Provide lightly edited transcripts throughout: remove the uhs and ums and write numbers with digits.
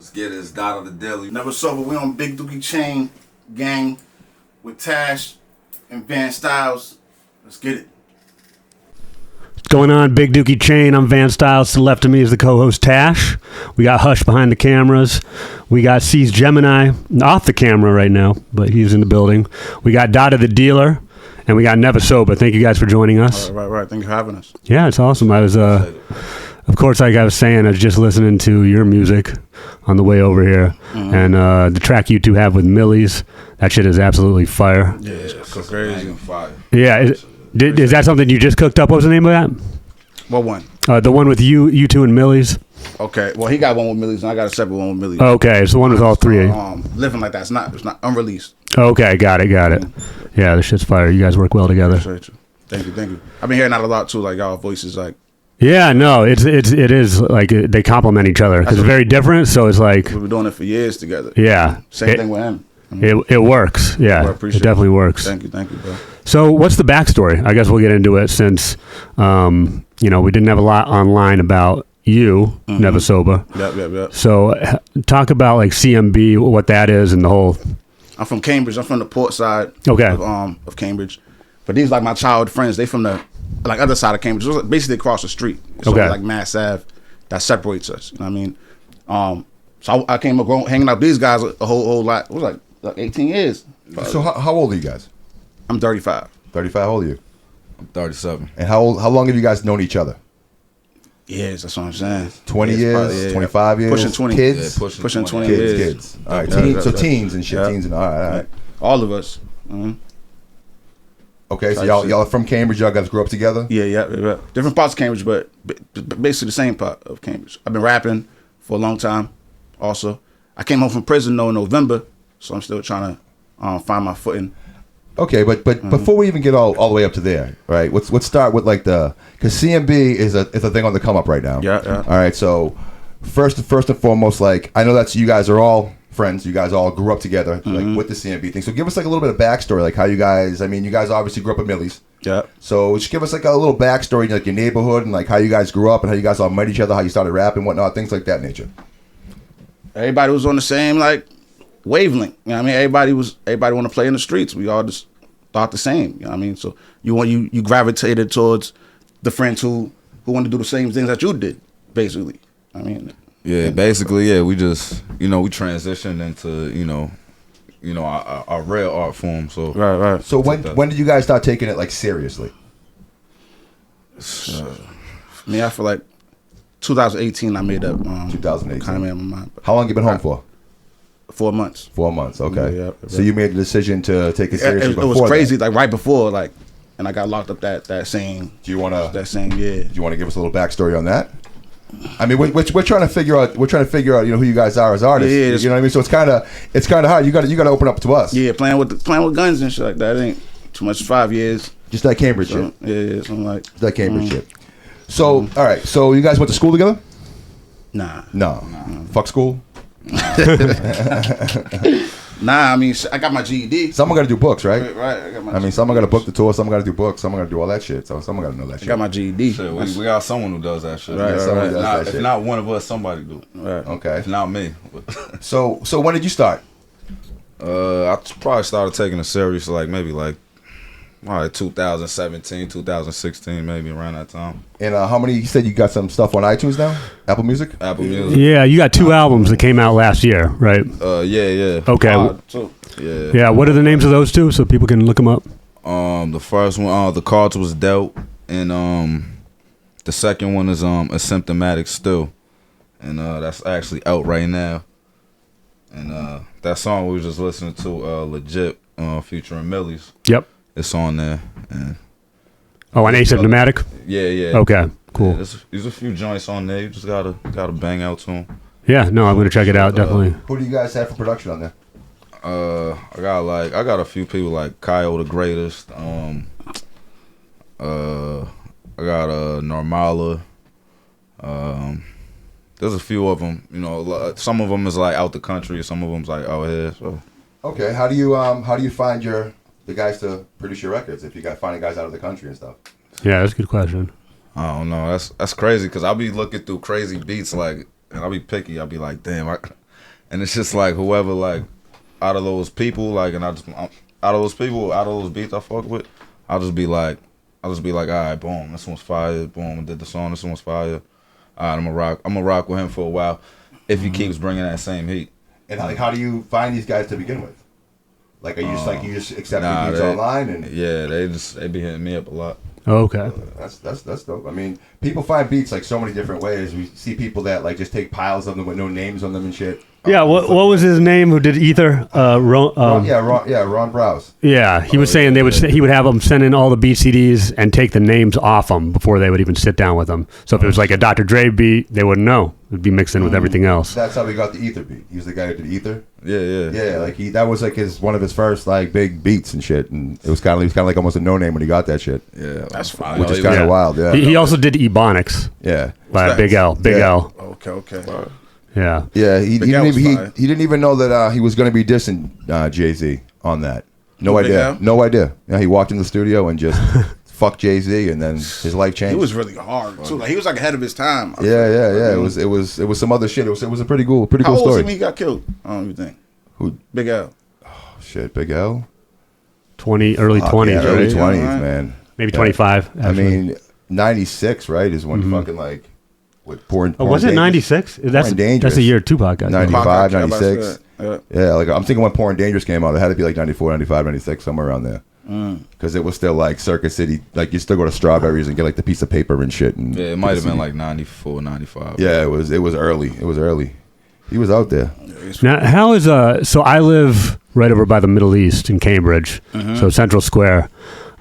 Let's get it. It's Dotta the Daily. Neva Soba. We on Big Dookie Chain gang with Tash and Van Styles. Let's get it. What's going on, Big Dookie Chain? I'm Van Styles. To the left of me is the co-host Tash. We got Hush behind the cameras. We got C's Gemini off the camera right now, but he's in the building. We got Dotta the Dealer, and we got Neva Soba. Thank you guys for joining us. Right. Thank you for having us. Yeah, it's awesome. I was, of course, like I was saying, I was just listening to your music on the way over here, and the track you two have with Millyz, that shit is absolutely fire. Yeah, it's crazy. Fire. Yeah, is that something you just cooked up? What was the name of that? What one? The one with you two and Millyz. Okay. Well, he got one with Millyz, and I got a separate one with Millyz. Okay, it's the one with all three. Living Like That. It's not unreleased. Okay, got it. Yeah, this shit's fire. You guys work well together. Thank you. I've been hearing that a lot too. Like y'all voices, like. Yeah, no, it is like they complement each other because it's very different. So it's like we've been doing it for years together. Yeah, same thing with him. It works. Yeah, it definitely works. Thank you, bro. So what's the backstory? I guess we'll get into it since we didn't have a lot online about you, Neva Soba. Yep. So talk about like CMB, what that is, and the whole. I'm from Cambridge. I'm from the port side. Okay. Of Cambridge, but these like my childhood friends. They from the other side of Cambridge. It was basically across the street. It's only like Mass Ave that separates us. You know what I mean? So I came up hanging out with these guys a whole lot. It was like 18 years. So how old are you guys? I'm 35. 35. How old are you? I'm 37. And how long have you guys known each other? Years. That's what I'm saying. 20 years, 25 years, pushing 20. Kids, yeah, pushing 20 years. Kids. All right, so teens and shit. Teens and all right. All of us. Okay, so y'all are from Cambridge. Y'all guys grew up together. Yeah. Different parts of Cambridge, but basically the same part of Cambridge. I've been rapping for a long time. Also, I came home from prison though in November, so I'm still trying to find my footing. Okay, but before we even get all the way up to there, right? Let's start with because CMB is a thing on the come up right now. Yeah. All right, so first and foremost, like I know that you guys are all friends. You guys all grew up together, like with the CMB thing. So give us like a little bit of backstory, like how you guys. I mean, you guys obviously grew up at Millyz. Yeah. So just give us like a little backstory, like your neighborhood and like how you guys grew up and how you guys all met each other, how you started rapping, whatnot, things like that nature. Everybody was on the same like wavelength. You know what I mean? Everybody want to play in the streets. We all just thought the same. You know what I mean? So you gravitated towards the friends who want to do the same things that you did, basically. I mean. Yeah, basically, yeah. We just we transitioned into our real art form. So right. So when did you guys start taking it like seriously? I feel like 2018 I made up. 2018. Kind of made my mind. How long you been home for? 4 months. 4 months. Okay. Yeah. So you made the decision to take it seriously. It was crazy. Like right before, and I got locked up that same. Do you want to? That same year. Do you want to give us a little backstory on that? I mean, we're trying to figure out. We're trying to figure out, who you guys are as artists. Yeah, you know what I mean. So it's kind of hard. You got to open up to us. Yeah, playing with guns and shit like that ain't too much. 5 years. Just that Cambridge shit. Yeah, something like that Cambridge shit. So all right. So you guys went to school together? Nah. No. Fuck school. Nah, I mean, I got my GED. Someone got to do books, right? Right. I got my GED. Someone got to book the tour. Someone got to do books. Someone got to do all that shit. So someone got to know that shit. I got my GED. Shit, we got someone who does that shit. Right. If not one of us, somebody do. Right. Okay. If not me. So when did you start? I probably started taking it serious maybe 2017, 2016, maybe around that time. And how many? You said you got some stuff on iTunes now? Apple Music? Apple Music. Yeah, you got 2 albums that came out last year, right? Yeah. Okay. Yeah. Yeah. What are the names of those two so people can look them up? The first one, The Cards Was Dealt, and the second one is Asymptomatic Still, and that's actually out right now. And that song we were just listening to, Legit, featuring Millyz. Yep. It's on there. And on Asymptomatic? Yeah. Okay, cool. Yeah, there's a few joints on there. You just gotta bang out to them. Yeah, no, I'm gonna check it out definitely. Who do you guys have for production on there? I got a few people like Kyle the Greatest. I got Normala. There's a few of them. Some of them is like out the country. Some of them's like out here. So. Okay, how do you find the guys to produce your records if you got finding guys out of the country and stuff? Yeah, that's a good question. I don't know. That's crazy because I'll be looking through crazy beats and I'll be picky. I'll be like, damn, and it's just like whoever like out of those people like, and out of those beats I fuck with, I'll just be like, all right, boom, this one's fire, boom, I did the song, this one's fire. All right, I'm gonna rock with him for a while if he keeps bringing that same heat. And like, how do you find these guys to begin with? Like, are you just accept the beats online and yeah, they be hitting me up a lot. Okay. That's dope. I mean, people find beats like so many different ways. We see people that like just take piles of them with no names on them and shit. Yeah, what was his name who did Ether? Ron Browse. Yeah, he was saying he would have them send in all the beat CDs and take the names off them before they would even sit down with them. So if it was like a Dr. Dre beat, they wouldn't know. It'd be mixed in with everything else. That's how we got the Ether beat. He was the guy who did Ether. Yeah. Like that was like one of his first like big beats and shit, and he was kind of like almost a no name when he got that shit. Yeah, that's fine. Which is kind of wild. Yeah. He also did Ebonics. Yeah. By Big L. L. Okay. Yeah. Yeah. He didn't even know that he was going to be dissing Jay-Z on that. No idea. Yeah, he walked in the studio and just fucked Jay-Z, and then his life changed. It was really hard too. Like he was like ahead of his time. Yeah. It was some other shit. It was a pretty cool How old story. was he when he got killed? I don't even think. Who? Big L. Oh shit, Big L. Early 20s, yeah, early right? 20s, man. Maybe 25. I mean, 96, right, is when fucking like with Porn. Was it 96? That's the year Tupac got 95, 96. Yeah, like I'm thinking when Porn Dangerous came out, it had to be like 94, 95, 96, somewhere around there. Because it was still like Circuit City, like you still go to Strawberries and get like the piece of paper and shit. And yeah, it might have been like 94, 95. Yeah, it was early. It was early. He was out there. Now, how is so I live right over by the Middle East in Cambridge, so Central Square.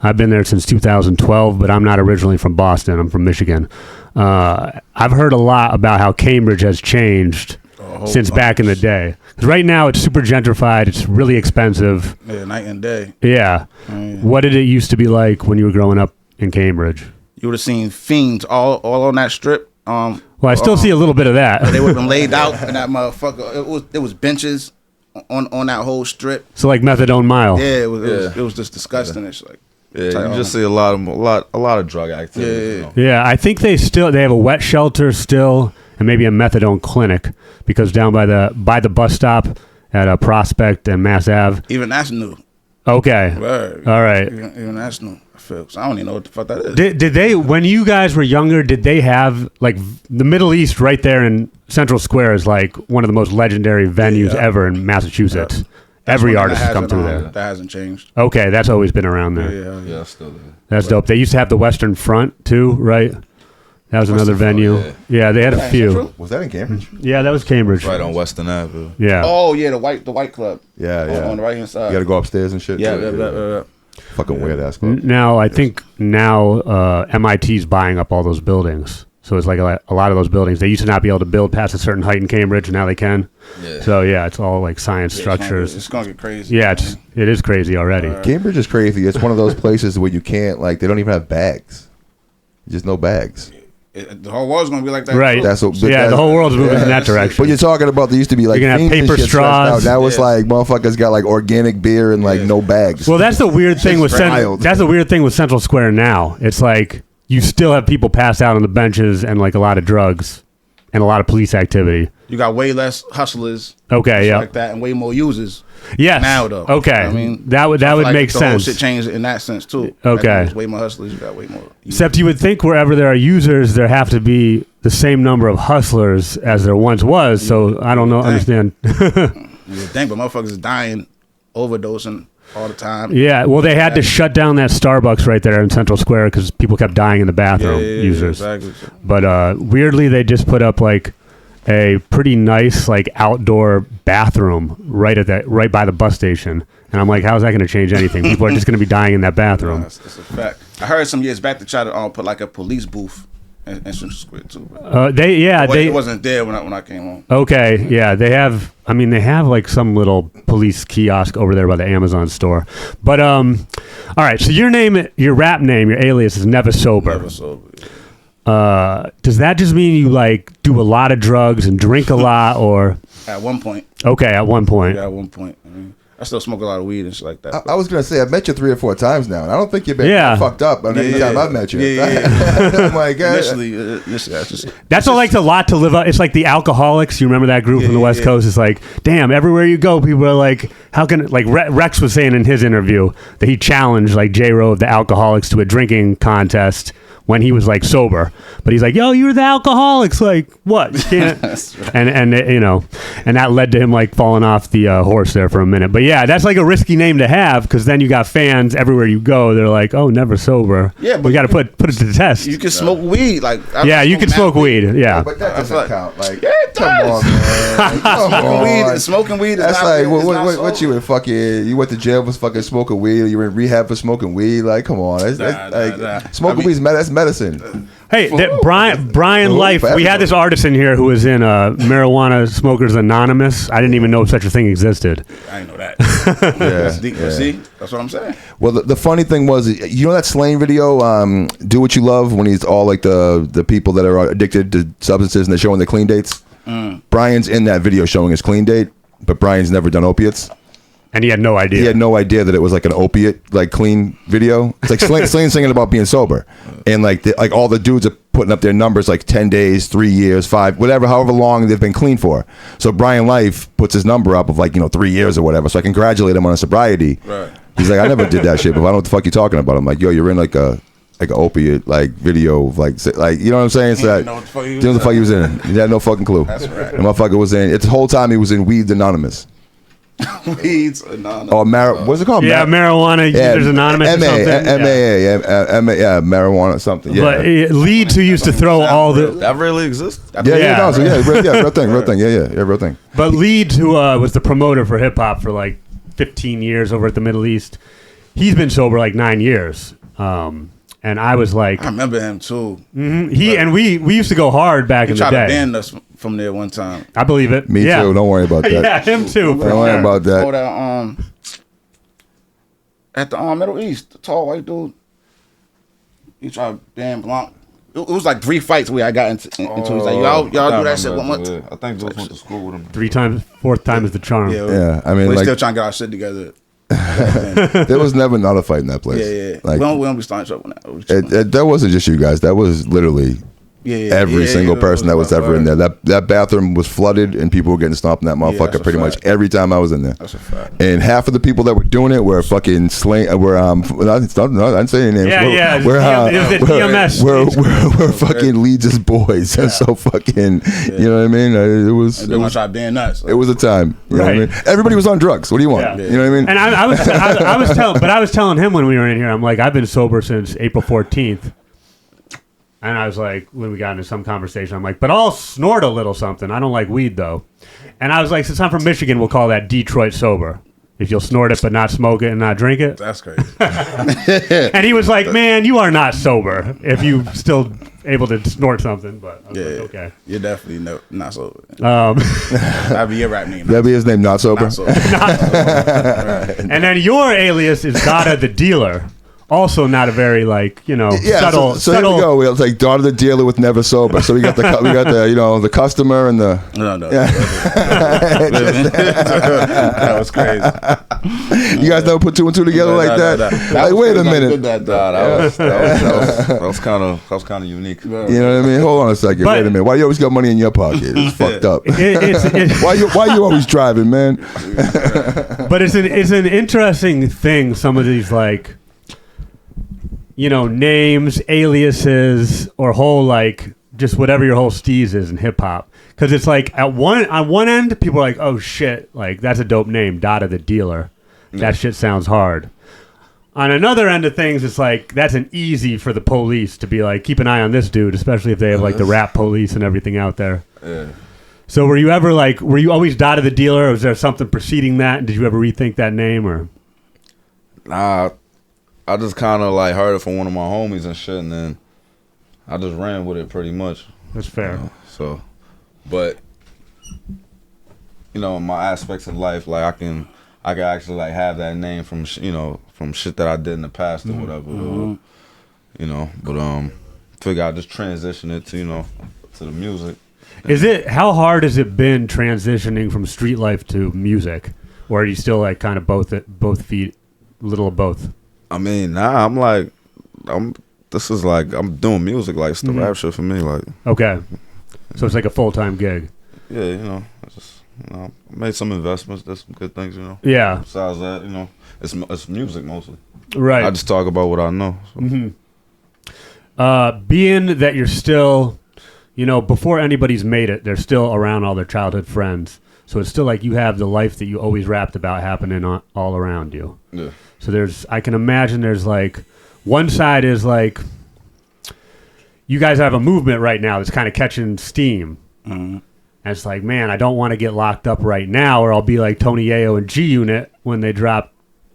I've been there since 2012, but I'm not originally from Boston. I'm from Michigan. I've heard a lot about how Cambridge has changed since back in the day. 'Cause right now it's super gentrified. It's really expensive. Yeah, night and day. Yeah. What did it used to be like when you were growing up in Cambridge? You would have seen fiends all on that strip. Well, I still see a little bit of that. They would have been laid out in that motherfucker. It was benches on that whole strip. So like Methadone Mile. Yeah, it was just disgusting. It's like you just see a lot of drug activity. Yeah, I think they have a wet shelter still, and maybe a methadone clinic, because down by the bus stop at Prospect and Mass Ave. Even that's new. Okay. Word. All right. Even that's new. I don't even know what the fuck that is. Did they, when you guys were younger, did they have, like, the Middle East right there in Central Square is like one of the most legendary venues ever in Massachusetts. Every artist has come through there. That hasn't changed. Okay, that's always been around there. Yeah, still there. That's dope. They used to have the Western Front too, right? That was another venue. Yeah, they had a few. Was that in Cambridge? Yeah, that was Cambridge. Right on Western Avenue. Yeah. Oh yeah, the white club. Yeah. On the right hand side. You got to go upstairs and shit. Yeah. Fucking weird ass club. Now I think MIT's buying up all those buildings. So it's like a lot of those buildings. They used to not be able to build past a certain height in Cambridge, and now they can. Yeah. So yeah, it's all like science structures. It's gonna get crazy. Yeah, it is crazy already. Cambridge is crazy. It's one of those places where you can't, like, they don't even have bags. Just no bags. The whole world's gonna be like that. Right. Too. The whole world's moving in that direction. But you're talking about, there used to be like you're gonna have paper straws. Now it's like motherfuckers got like organic beer and like no bags. Well, that's the weird thing with Central Square now. It's like you still have people pass out on the benches and like a lot of drugs and a lot of police activity. You got way less hustlers. Okay, yeah, like that, and way more users. Yes. Now though. Okay. I mean, that would like make the sense. Whole shit changed in that sense too. Okay. There's way more hustlers. You got way more. Except you would think wherever there are users, there have to be the same number of hustlers as there once was. So I don't know. Understand? You think, but motherfuckers is dying, overdosing all the time. Yeah. Well, they had to shut down that Starbucks right there in Central Square because people kept dying in the bathroom. Users. Exactly. But weirdly, they just put up like a pretty nice like outdoor bathroom right by the bus station, and I'm like, how's that going to change anything? People are just going to be dying in that bathroom. That's a fact. I heard some years back to try to put like a police booth in Central Square too. It wasn't there when I came home. Okay, yeah, they have. I mean, they have like some little police kiosk over there by the Amazon store. But all right. So your rap name, your alias is Neva Soba. Neva Soba. Does that just mean you like do a lot of drugs and drink a lot, or? At one point. Okay, at one point. Yeah, at one point. I mean, I still smoke a lot of weed and shit like that. I was gonna say I've met you 3 or 4 times now, and I don't think you've been fucked up on any time I've met you. Oh my god! Initially, that's like a lot to live up. It's like the Alcoholics. You remember that group from the West Coast? It's like, damn, everywhere you go, people are like, how can like Rex was saying in his interview that he challenged like J-Ro of the Alcoholics to a drinking contest when he was like sober, but he's like, yo, you're the Alcoholics, like what? You can't. and you know, and that led to him like falling off the horse there for a minute. But yeah, that's like a risky name to have, because then you got fans everywhere you go. They're like, oh, never sober. Yeah, but we got to put it to the test. You can smoke weed, like you can smoke weed. Yeah, but that doesn't count. Like, it does. Come on, man. Smoking weed. That's like what you in fucking? You went to jail for fucking smoking weed. You were in rehab for smoking weed. Like, come on, smoking weed is medicine. Hey, Brian Life, we had this artist in here who was in Marijuana Smokers Anonymous. I didn't even know such a thing existed. I didn't know that. See, that's what I'm saying. Well, the funny thing was, you know that Slain video, Do What You Love, when he's all like the people that are addicted to substances and they're showing their clean dates? Brian's in that video showing his clean date, but Brian's never done opiates. And he had no idea. He had no idea that it was like an opiate, like clean video. It's like Slain singing about being sober, and like all the dudes are putting up their numbers, like 10 days, 3 years, 5, whatever, however long they've been clean for. So Brian Life puts his number up of like 3 years or whatever. So I congratulate him on his sobriety. Right. He's like, I never did that shit, but I don't know what the fuck you talking about. I'm like, yo, you're in like an opiate like video of like you know what I'm saying? So he didn't know what the fuck he was in. He had no fucking clue. That's right. The motherfucker was in. It's the whole time he was in Weeds Anonymous. Weeds Anonymous. What's it called? Yeah, Marijuana Users Anonymous. Marijuana something. Yeah. But Leeds, who used to throw all the that really exists. Real thing. Yeah, real thing. But Leeds, who was the promoter for hip hop for like 15 years over at the Middle East, he's been sober like 9 years. And I was like, I remember him too. Mm-hmm. We used to go hard back in the day. He tried to ban us from there one time. I believe it. Me too. Don't worry about that. Yeah, him too. Don't worry about that. At the Middle East, the tall white dude, he tried to ban Blanc. It was like 3 fights where I got into. He's like, y'all do that shit one month. I think those went to school with him 3 times. 4th time is the charm. Yeah. I mean, we're still trying to get our shit together. There was never not a fight in that place. Yeah. Like, we don't be starting trouble now. That wasn't just you guys. That was literally every single person that was ever in there. That bathroom was flooded and people were getting stomped in that motherfucker pretty much every time I was in there. That's a fact. And half of the people that were doing it were fucking slain. I didn't say any names. We're fucking Leeds' boys. And so fucking, you know what I mean? It was try to ban nuts. It was a time. You know what I mean? Everybody was on drugs. What do you want? You know what I mean? And I was telling him when we were in here, I'm like, I've been sober since April 14th. And I was like, when we got into some conversation, I'm like, but I'll snort a little something. I don't like weed, though. And I was like, since I'm from Michigan, we'll call that Detroit sober. If you'll snort it but not smoke it and not drink it. That's crazy. And he was like, man, you are not sober if you still able to snort something. But I was like, okay. You're definitely not sober. That'd be your rap name. That'd be his name, Not Sober? Not sober. And then your alias is Dotta the Dealer. Also not a very subtle. So here we go. We have like Dotta the Dealer with Neva Soba. So we got the the customer and the no. That was crazy. You guys never put 2 and 2 together like that? Like, wait a minute. That was kind of unique. You know what I mean? Hold on a second. Wait a minute. Why you always got money in your pocket? It's fucked up. Why you always driving, man? But it's an interesting thing. Some of these names, aliases, or whole just whatever your whole steez is in hip hop. Because it's like on one end, people are like, oh shit, that's a dope name, Dotta the Dealer. That shit sounds hard. On another end of things, it's like that's an easy for the police to be like, keep an eye on this dude, especially if they have the rap police and everything out there. Yeah. So were you ever were you always Dotta the Dealer, or was there something preceding that? And did you ever rethink that name, or? Nah. I just kind of heard it from one of my homies and shit, and then I just ran with it pretty much. That's fair. So, but in my aspects of life, I can actually have that name from from shit that I did in the past or whatever. But figure I just transition it to to the music. How hard has it been transitioning from street life to music? or are you still like kind of both feet, a little of both? I mean, nah, I'm doing music, like it's the rap shit for me, like. Okay, so it's like a full-time gig. Yeah, I just made some investments, did some good things, Yeah. Besides that, it's music mostly. Right. I just talk about what I know. So. Being that you're still, before anybody's made it, they're still around all their childhood friends. So it's still like you have the life that you always rapped about happening all around you. Yeah. So I can imagine there's like, one side is like, you guys have a movement right now that's kind of catching steam. And it's like, man, I don't want to get locked up right now, or I'll be like Tony Yayo and G-Unit when they drop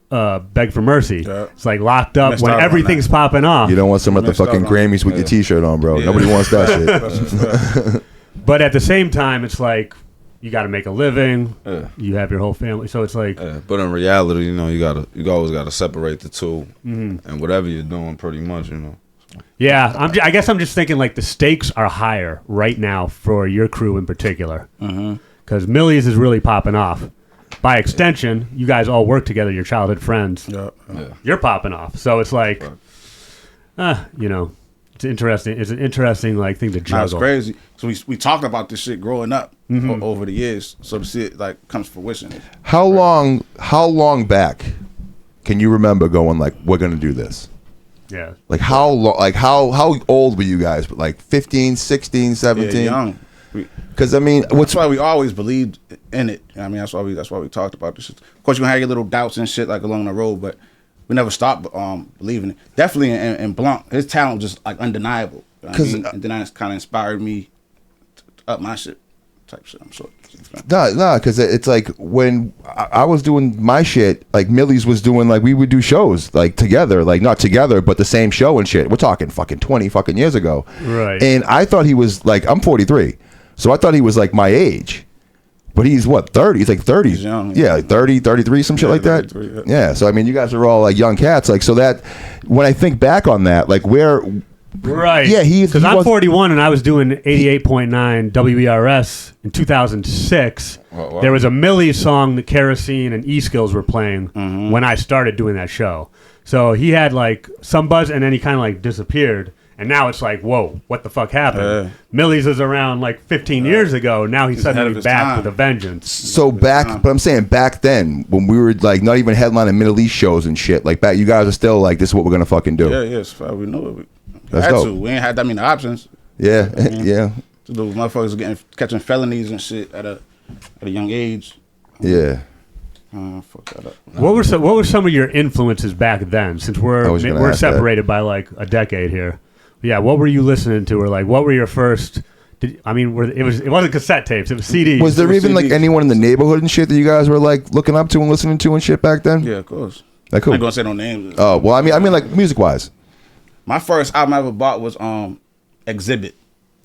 Beg for Mercy. Yeah. It's like locked up Missed when out on everything's popping off. You don't want some at the Missed out fucking on- Grammys with your T-shirt on, bro. Yeah. Nobody wants that shit. But at the same time, it's like you got to make a living. Yeah. You have your whole family, so it's like But in reality, you always gotta separate the two, and whatever you're doing, pretty much, yeah. I guess I'm just thinking like the stakes are higher right now for your crew in particular, because Millyz is really popping off. By extension, you guys all work together. Your childhood friends. Yeah. You're popping off, so it's like, it's interesting. It's an interesting like thing to juggle. Nah, it's crazy. So we talked about this shit growing up over the years. So to see it like comes to fruition. How long back can you remember going like, we're gonna do this? Yeah. Like how long? Like how old were you guys? Like 15, 16, 17? Yeah, young. Because I mean, That's why we always believed in it. I mean, that's why we talked about this shit. Of course, you gonna have your little doubts and shit like along the road, but we never stopped believing it. Definitely in Blanc, his talent was just like undeniable. You know what I mean? And then that kind of inspired me to up my shit, type shit. I'm sure. No, because it's like when I was doing my shit, like Millyz was doing, like we would do shows like together, like not together, but the same show and shit. We're talking fucking 20 fucking years ago. Right. And I thought he was like, I'm 43. So I thought he was like my age. But he's what, 30? He's like 30. He's young. Yeah, like 30, 33, some shit like that. 33, Yeah, so I mean, you guys are all like young cats. Like, so that, when I think back on that, like where... Right. Yeah, because I'm was- 41 and I was doing 88.9 WERS in 2006. Wow. There was a Millyz song that Kerosene and E-Skills were playing when I started doing that show. So he had like some buzz and then he kind of like disappeared. And now it's like, whoa, what the fuck happened? Millyz is around like 15 years ago. Now he's ahead of suddenly his back time. with a vengeance. So back, but I'm saying back then, when we were like not even headlining Middle East shows and shit, like back, you guys are still like, this is what we're gonna fucking do. Yeah, it's fine. We know it. We That's had dope. to. We ain't had that many options. Yeah, yeah, So the motherfuckers catching felonies and shit at a young age. yeah. Fuck that up. What were some of your influences back then? Since I we're was gonna ask separated by like a decade here. Yeah, what were you listening to, or like what were your first? It wasn't cassette tapes; it was CDs. Was there even like CDs. anyone in the neighborhood and shit that you guys were like looking up to and listening to and shit back then? Yeah, of course. Like I ain't who? gonna say no names. Oh well, I mean like music wise. My first album I ever bought was Exhibit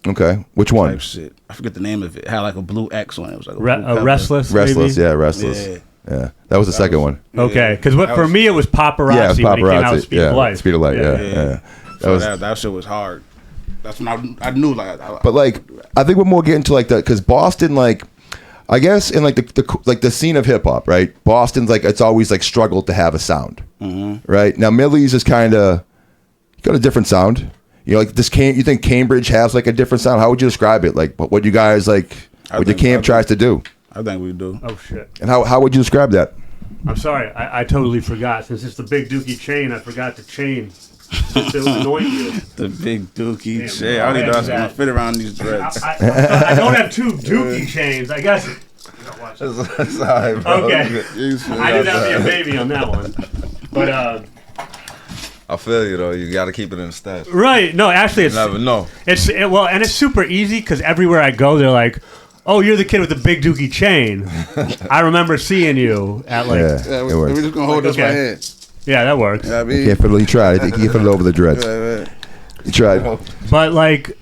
Okay, which one? type shit. I forget the name of it. It had like a blue X on it. It was like a blue cover. Restless. Restless, maybe? yeah, Restless. Yeah. Yeah, that was the second one. Okay, because That for was- me it was Paparazzi, Yeah, it was when it came out with Paparazzi. Speed of Yeah, Life. Speed of Light. Yeah, Yeah. yeah. So that shit was hard. That's when I knew like. But like, I think we're more getting to like that because Boston, like, I guess in like the scene of hip hop, right? Boston's like it's always like struggled to have a sound, right? Now Millyz is kind of got a different sound. You know, like this. You think Cambridge has like a different sound? How would you describe it? Like, what you guys like? What your camp tries to do? I think we do. Oh shit! And how would you describe that? I'm sorry, I totally forgot. Since it's the Big Dookie Chain, I forgot the chain. It was annoying you. The Big Dookie Damn, shit. I don't even know how it's gonna that. fit around these dreads. I don't have two Dookie chains. I guess. That's all right, bro. Okay. I did not be a baby on that one. But I feel you though. You got to keep it in the stash. right, no, actually, it's You never know. and it's super easy because everywhere I go, they're like, "Oh, you're the kid with the Big Dookie chain." I remember seeing you at like, Yeah, Yeah, it works. we're just gonna hold this Okay. right here. yeah, that works. You know what I You mean? can't fit it. You tried. I think you can fit it over the dreads. You tried. But like,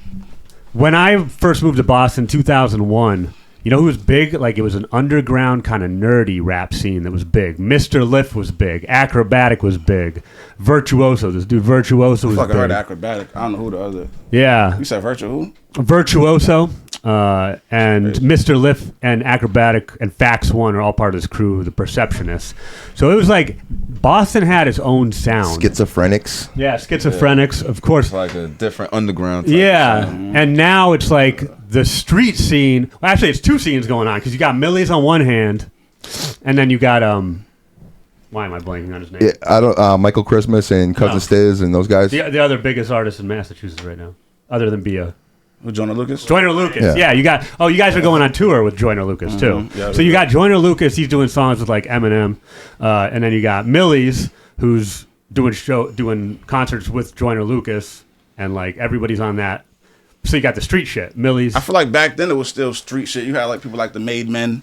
when I first moved to Boston, 2001. You know who was big? Like, it was an underground kind of nerdy rap scene that was big. Mr. Lift was big. Acrobatic was big. Virtuoso, this dude Virtuoso was Fucking heard big. Acrobatic. I don't know who the other. Yeah. You said Virtual who? Virtuoso and Mr. Lift and Acrobatic and Fax One are all part of this crew, the Perceptionists. So it was like Boston had its own sound. Schizophrenics. Yeah, Schizophrenics, of course. It's like a different underground type Yeah, of sound. and now it's like the street scene. Well, actually, it's two scenes going on because you got Millyz on one hand, and then you got why am I blanking on his name? Yeah, I don't. Michael Christmas and Cousin Stiz and those guys. The other biggest artist in Massachusetts right now, other than Bia. With Joyner Lucas? Joyner Lucas. Yeah, you got. Oh, you guys are going on tour with Joyner Lucas too. Yeah, so you got Joyner Lucas. He's doing songs with like Eminem, and then you got Millyz, who's doing concerts with Joyner Lucas, and like everybody's on that. So you got the street shit. Millyz. I feel like back then it was still street shit. You had like people like the Made Men.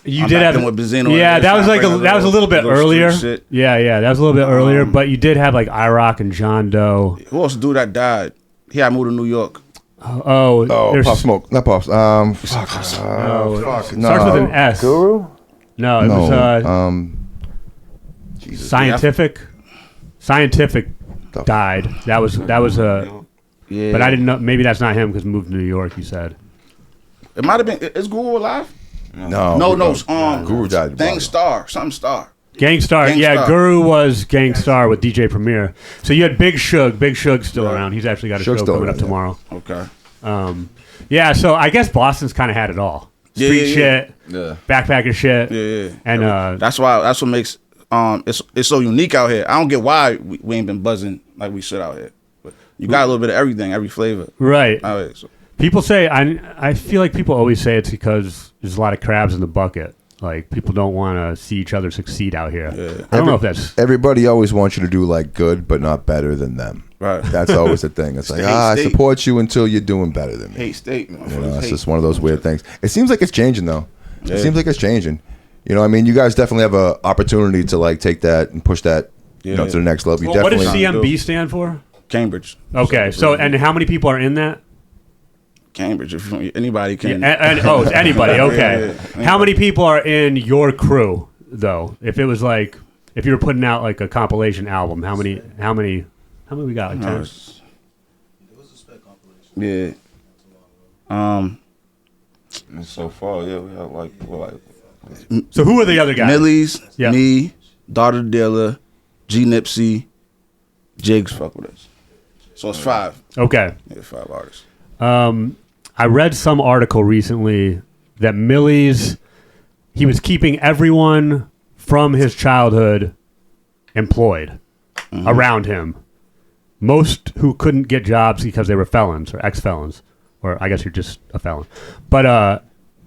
You did have with Benzino. Yeah, that was like that was a little bit earlier. Shit. Yeah, that was a little bit earlier. But you did have like IROC and John Doe. Who else dude that died? He had moved to New York. Oh, Pop Smoke, not Pops. No, Fuck, it starts with an S. Guru? No, it was Jesus. Scientific. Scientific died. That was Yeah. But I didn't know. Maybe that's not him because he moved to New York. You said. It might have been. Is Guru alive? No. Guru died. Thing Star, something Star. Gangstar. Yeah, Gangstar. Guru was Gangstar with DJ Premier. So you had Big Shug. Big Shug's still around. He's actually got a Shug's show still coming up around, yeah. tomorrow. Okay. Yeah, so I guess Boston's kind of had it all. Street shit, backpacker shit. Yeah. And that's what makes it's so unique out here. I don't get why we ain't been buzzing like we should out here. But you got a little bit of everything, every flavor. Right. Out here, so. People say I feel like people always say it's because there's a lot of crabs in the bucket. Like people don't want to see each other succeed out here. Yeah. I don't know if that's Everybody always wants you to do like good, but not better than them. Right. That's always the thing. It's like, I support you until you're doing better than me. Hate state, man. You know, it's just one of those weird things. It seems like it's changing though. Yeah. It seems like it's changing. You know, I mean, you guys definitely have an opportunity to like take that and push that, you know, to the next level. You what does definitely CMB stand for? Cambridge. Okay, so and how many people are in that? Cambridge. If anybody can. Yeah, it's anybody. Okay. Yeah. How many people are in your crew though? If it was like if you were putting out like a compilation album, how many we got? Like 10? It was a SPED compilation. Yeah. So far, yeah, we have like So who are the other guys? Millyz, Yeah. me, Dotta Dealer, G Nipsey, Jigs fuck with us. So it's 5. Okay. Yeah, 5 artists. I read some article recently that Millyz, he was keeping everyone from his childhood employed around him. Most who couldn't get jobs because they were felons or ex-felons, or I guess you're just a felon. But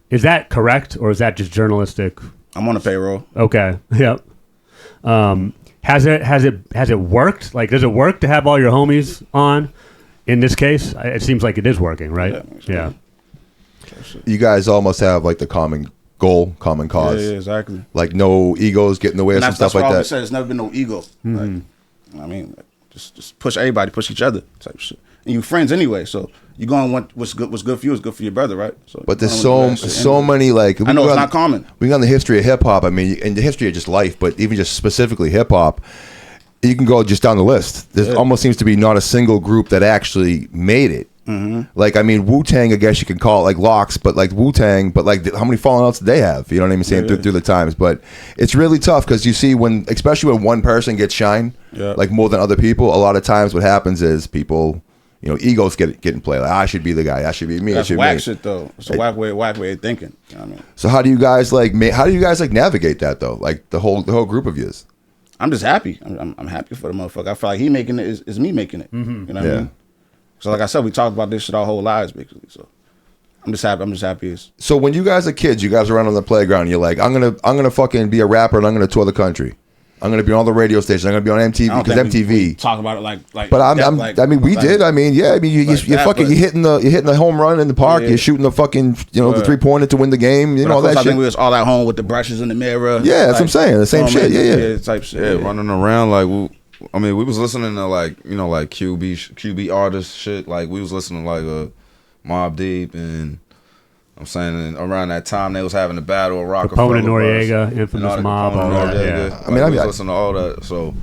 is that correct, or is that just journalistic? I'm on the payroll. Okay. Yep. Has it worked? Like, does it work to have all your homies on? In this case, it seems like it is working, right? Yeah. You guys almost have like the common goal, common cause. Yeah, exactly. Like no egos get in the way of some stuff like what I that. always said. It's never been no ego. Like, I mean, just push everybody, push each other type shit. And you friends anyway, so you going to want what's good for you is good for your brother, right? So But there's so many like I know it's not common. We got the history of hip hop. I mean, and the history of just life, but even just specifically hip hop. You can go just down the list. There almost seems to be not a single group that actually made it. Like, I mean, Wu-Tang, I guess you can call it like Locks, but like Wu-Tang, but like how many falling outs did they have? You know what I'm saying? Through the times. But it's really tough because you see especially when one person gets shine, like more than other people, a lot of times what happens is people, you know, egos get in play. Like, I should be the guy. That should be me. That's whack shit though. It's a whack way of thinking. You know what I mean? So how do you guys like navigate that though? Like the whole group of yous? I'm just happy. I'm happy for the motherfucker. I feel like he making it is me making it. You know what I mean? So like I said, we talked about this shit our whole lives basically. So I'm just happy. So when you guys are kids, you guys are around on the playground. You're like, I'm gonna fucking be a rapper and I'm gonna tour the country. I'm gonna be on all the radio stations. I'm gonna be on MTV because MTV. We talk about it like. But we did. I mean, yeah. I mean, you're hitting the home run in the park. You're shooting the fucking the 3-pointer to win the game. You know all that shit. I think we was all at home with the brushes in the mirror. Yeah, that's what I'm saying. The same shit. Yeah. Type shit. Yeah, running around like we was listening to like QB artists shit. Like we was listening to like Mobb Deep, and I'm saying around that time they was having the battle of Rockefeller. Capone Noriega, infamous mob. I mean, I was listening to all that. So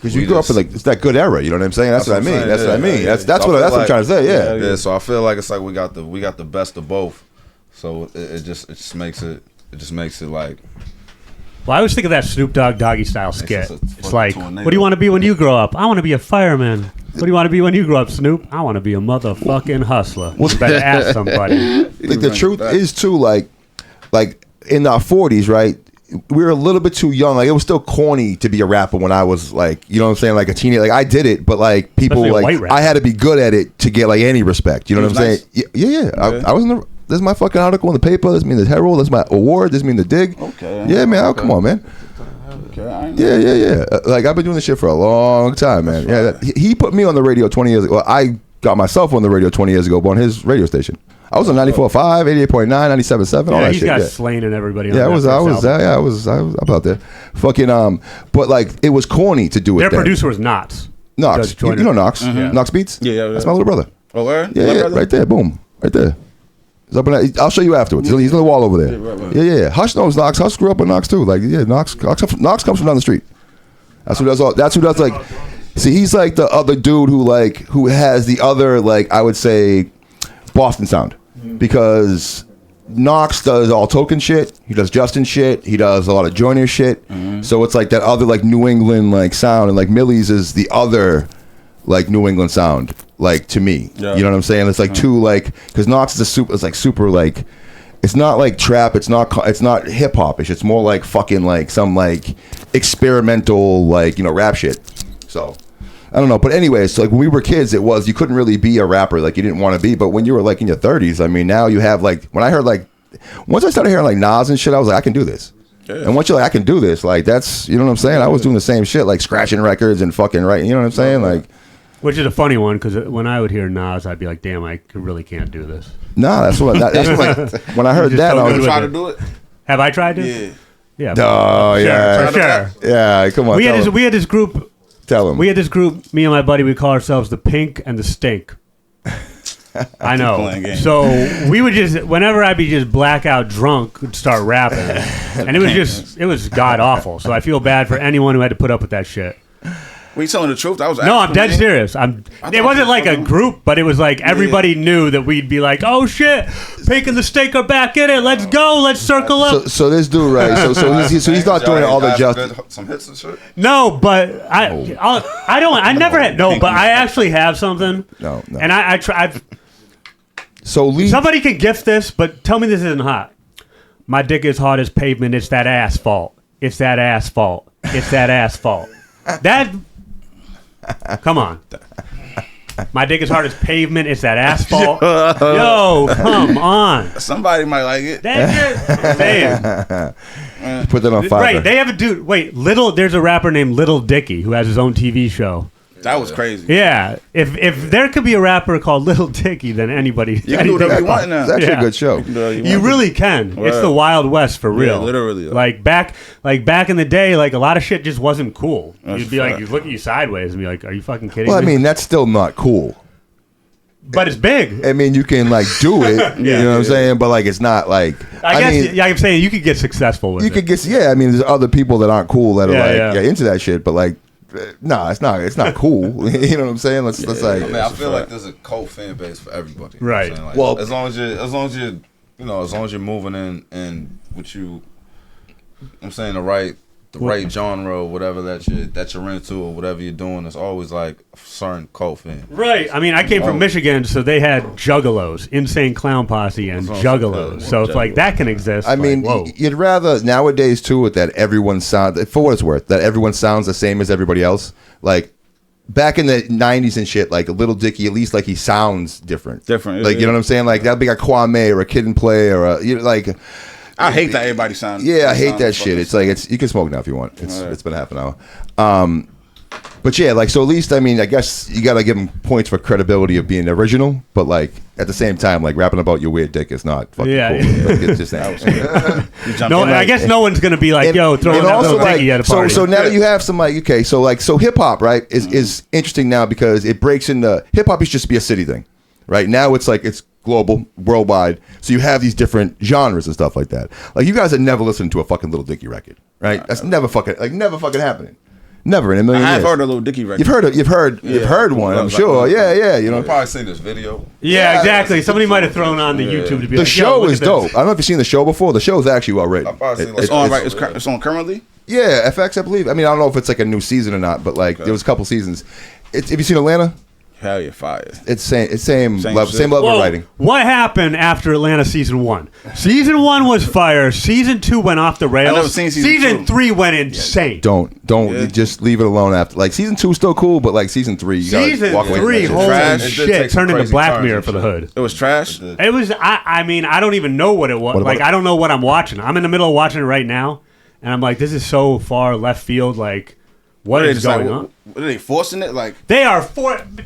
Because you grew up in like it's that good era, you know what I'm saying? That's what I mean. That's what I mean. That's what I'm trying to say. Yeah. So I feel like it's like we got the best of both. So it just makes it like. Well, I always think of that Snoop Dogg Doggy Style skit. It's like, tornado. what do you want to be when you grow up? I want to be a fireman. What do you want to be when you grow up, Snoop? I want to be a motherfucking hustler. You better ask somebody. Like the truth is too, like in our 40s, right? We were a little bit too young. Like it was still corny to be a rapper when I was like, you know what I'm saying, like a teenager. Like I did it, but like people Especially like I had to be good at it to get like any respect. You know what I'm saying? Yeah. I was in the. This is my fucking article in the paper. This means the Herald. This is my award. This means the Dig. Okay. Yeah, man. Come on, man. Okay. Yeah. Like I've been doing this shit for a long time, man. Yeah. He put me on the radio 20 years ago. Well, I got myself on the radio 20 years ago, but on his radio station. I was on 94.5, 88.9, 97.7, all that He's shit. got Yeah. Slain and everybody. On Yeah, I that was up out there. Fucking but like it was corny to do it. Their then. producer was Knox. Knox. You know Knox. Knox Beats? Yeah. That's my little brother. Oh, where? Yeah, right there. Boom. Right there. He's up in that, I'll show you afterwards. He's on the wall over there. Right. Yeah. Hush knows Knox. Hush grew up with Knox too. Like, yeah, Knox comes from down the street. That's who does like. See, he's like the other dude who has the other, like, I would say, Boston sound. Because Knox does all token shit. He does Justin shit. He does a lot of Joyner shit. So it's like that other like New England like sound, and like Millyz is the other like New England sound, like to me. Yeah. You know what I'm saying? It's like two like because Knox is super like it's not like trap. It's not hip hop-ish. It's more like fucking like some like experimental like rap shit. So. I don't know, but anyways, so like when we were kids, it was you couldn't really be a rapper, like you didn't want to be. But when you were like in your 30s, I mean, now you have like when I heard like once I started hearing like Nas and shit, I was like, I can do this. Yeah. And once you're like, I can do this, like that's what I'm saying. I was doing the same shit, like scratching records and fucking writing. You know what I'm saying? Like, which is a funny one because when I would hear Nas, I'd be like, damn, I really can't do this. Nah, that's what like when I heard that, I was trying to do it. Have I tried to? Yeah. Oh yeah, for sure. Yeah, come on. We had this group. Tell him. We had this group, me and my buddy, we call ourselves the Pink and the Stink. I know. So we would just, whenever I'd be just blackout drunk, would start rapping. And it was god awful. So I feel bad for anyone who had to put up with that shit. Were you telling the truth? No, I'm dead serious. It wasn't like a group, but it was like everybody knew that we'd be like, "Oh shit, Pink and the Stink are back in it. Let's go. Let's circle up." So this dude, right? So he's not doing all the justice. Some hits and shit. No, but I never had but I actually have something. No. And I try. So somebody can gift this, but tell me this isn't hot. My dick is hard as pavement. It's that asphalt. It's that asphalt. It's that asphalt. That. Come on. My dick is hard as pavement. It's that asphalt. Yo, come on. Somebody might like it. That's it. Man. Put that on fire. Right. They have a dude. Wait, there's a rapper named Little Dicky who has his own TV show. That was crazy. Yeah. If there could be a rapper called Little Dicky, then anybody. You can do whatever you want now. It's actually a good show. You really can. Right. It's the Wild West for real. Yeah, literally. Like back in the day, like a lot of shit just wasn't cool. You'd be like, you'd look at you sideways and be like, "Are you fucking kidding me?" Well, I mean, that's still not cool. But it's big. I mean, you can like do it. You know what I'm saying? But like, it's not like. I mean, I'm saying you could get successful with it. You could get. Yeah, I mean, there's other people that aren't cool that are into that shit. But like, no, it's not cool. You know what I'm saying? Let's like. I mean, I feel like there's a cult fan base for everybody. Right. Like, well, as long as you're moving in what you, I'm saying the right genre or whatever that you're into or whatever you're doing, it's always like a certain cult fan. Right. I mean, I came from Michigan, so they had Juggalos, Insane Clown Posse, and Juggalos. So it's like that can exist. I mean, you'd rather nowadays too with that everyone sounds, for what it's worth, that everyone sounds the same as everybody else. Like back in the 90s and shit, like Little Dicky, at least like he sounds different. Like you know what I'm saying? Like that'd be like a Kwame or a Kid and Play or like. I hate that everybody sounds. Yeah, I hate that shit. It's like you can smoke now if you want. It's been half an hour. But yeah, like so at least I mean I guess you gotta give them points for credibility of being original, but like at the same time like rapping about your weird dick is not fucking cool. Like, it's just no, I guess no one's gonna be like, yo, throwing that Little Dicky at a party. So now that you have some like okay, so hip hop right is interesting now because it breaks into hip hop used to just be a city thing, right? Now it's like it's global, worldwide. So you have these different genres and stuff like that. Like you guys had never listened to a fucking Little Dicky record, right? That's never fucking happening. Never in a million I years. have heard a Lil Dicky record. You've heard one. I'm sure. Yeah. You know, I've probably seen this video. Yeah, exactly. Somebody might have thrown on the YouTube to be the like, show look is at this. dope. I don't know if you've seen the show before. The show is actually well written. I've probably seen like It's on right. It's on currently. Yeah, FX, I believe. I mean, I don't know if it's like a new season or not, but like there was a couple seasons. Have you seen Atlanta? Hell yeah, fire. It's same level shit. of Well, writing. what happened after Atlanta season 1? Season 1 was fire. Season 2 went off the rails. I never seen season 2. 3 went insane. Don't just leave it alone after. Like season 2 is still cool, but like season 3, you gotta Season walk away from 3, that shit. holy Trash. shit, turned into Black Mirror for the hood. It was trash. It was. I mean, I don't even know what it was. What about Like, it? I don't know what I'm watching. I'm in the middle of watching it right now, and I'm like, this is so far left field. Like, what is going on? What are they forcing it? Like They are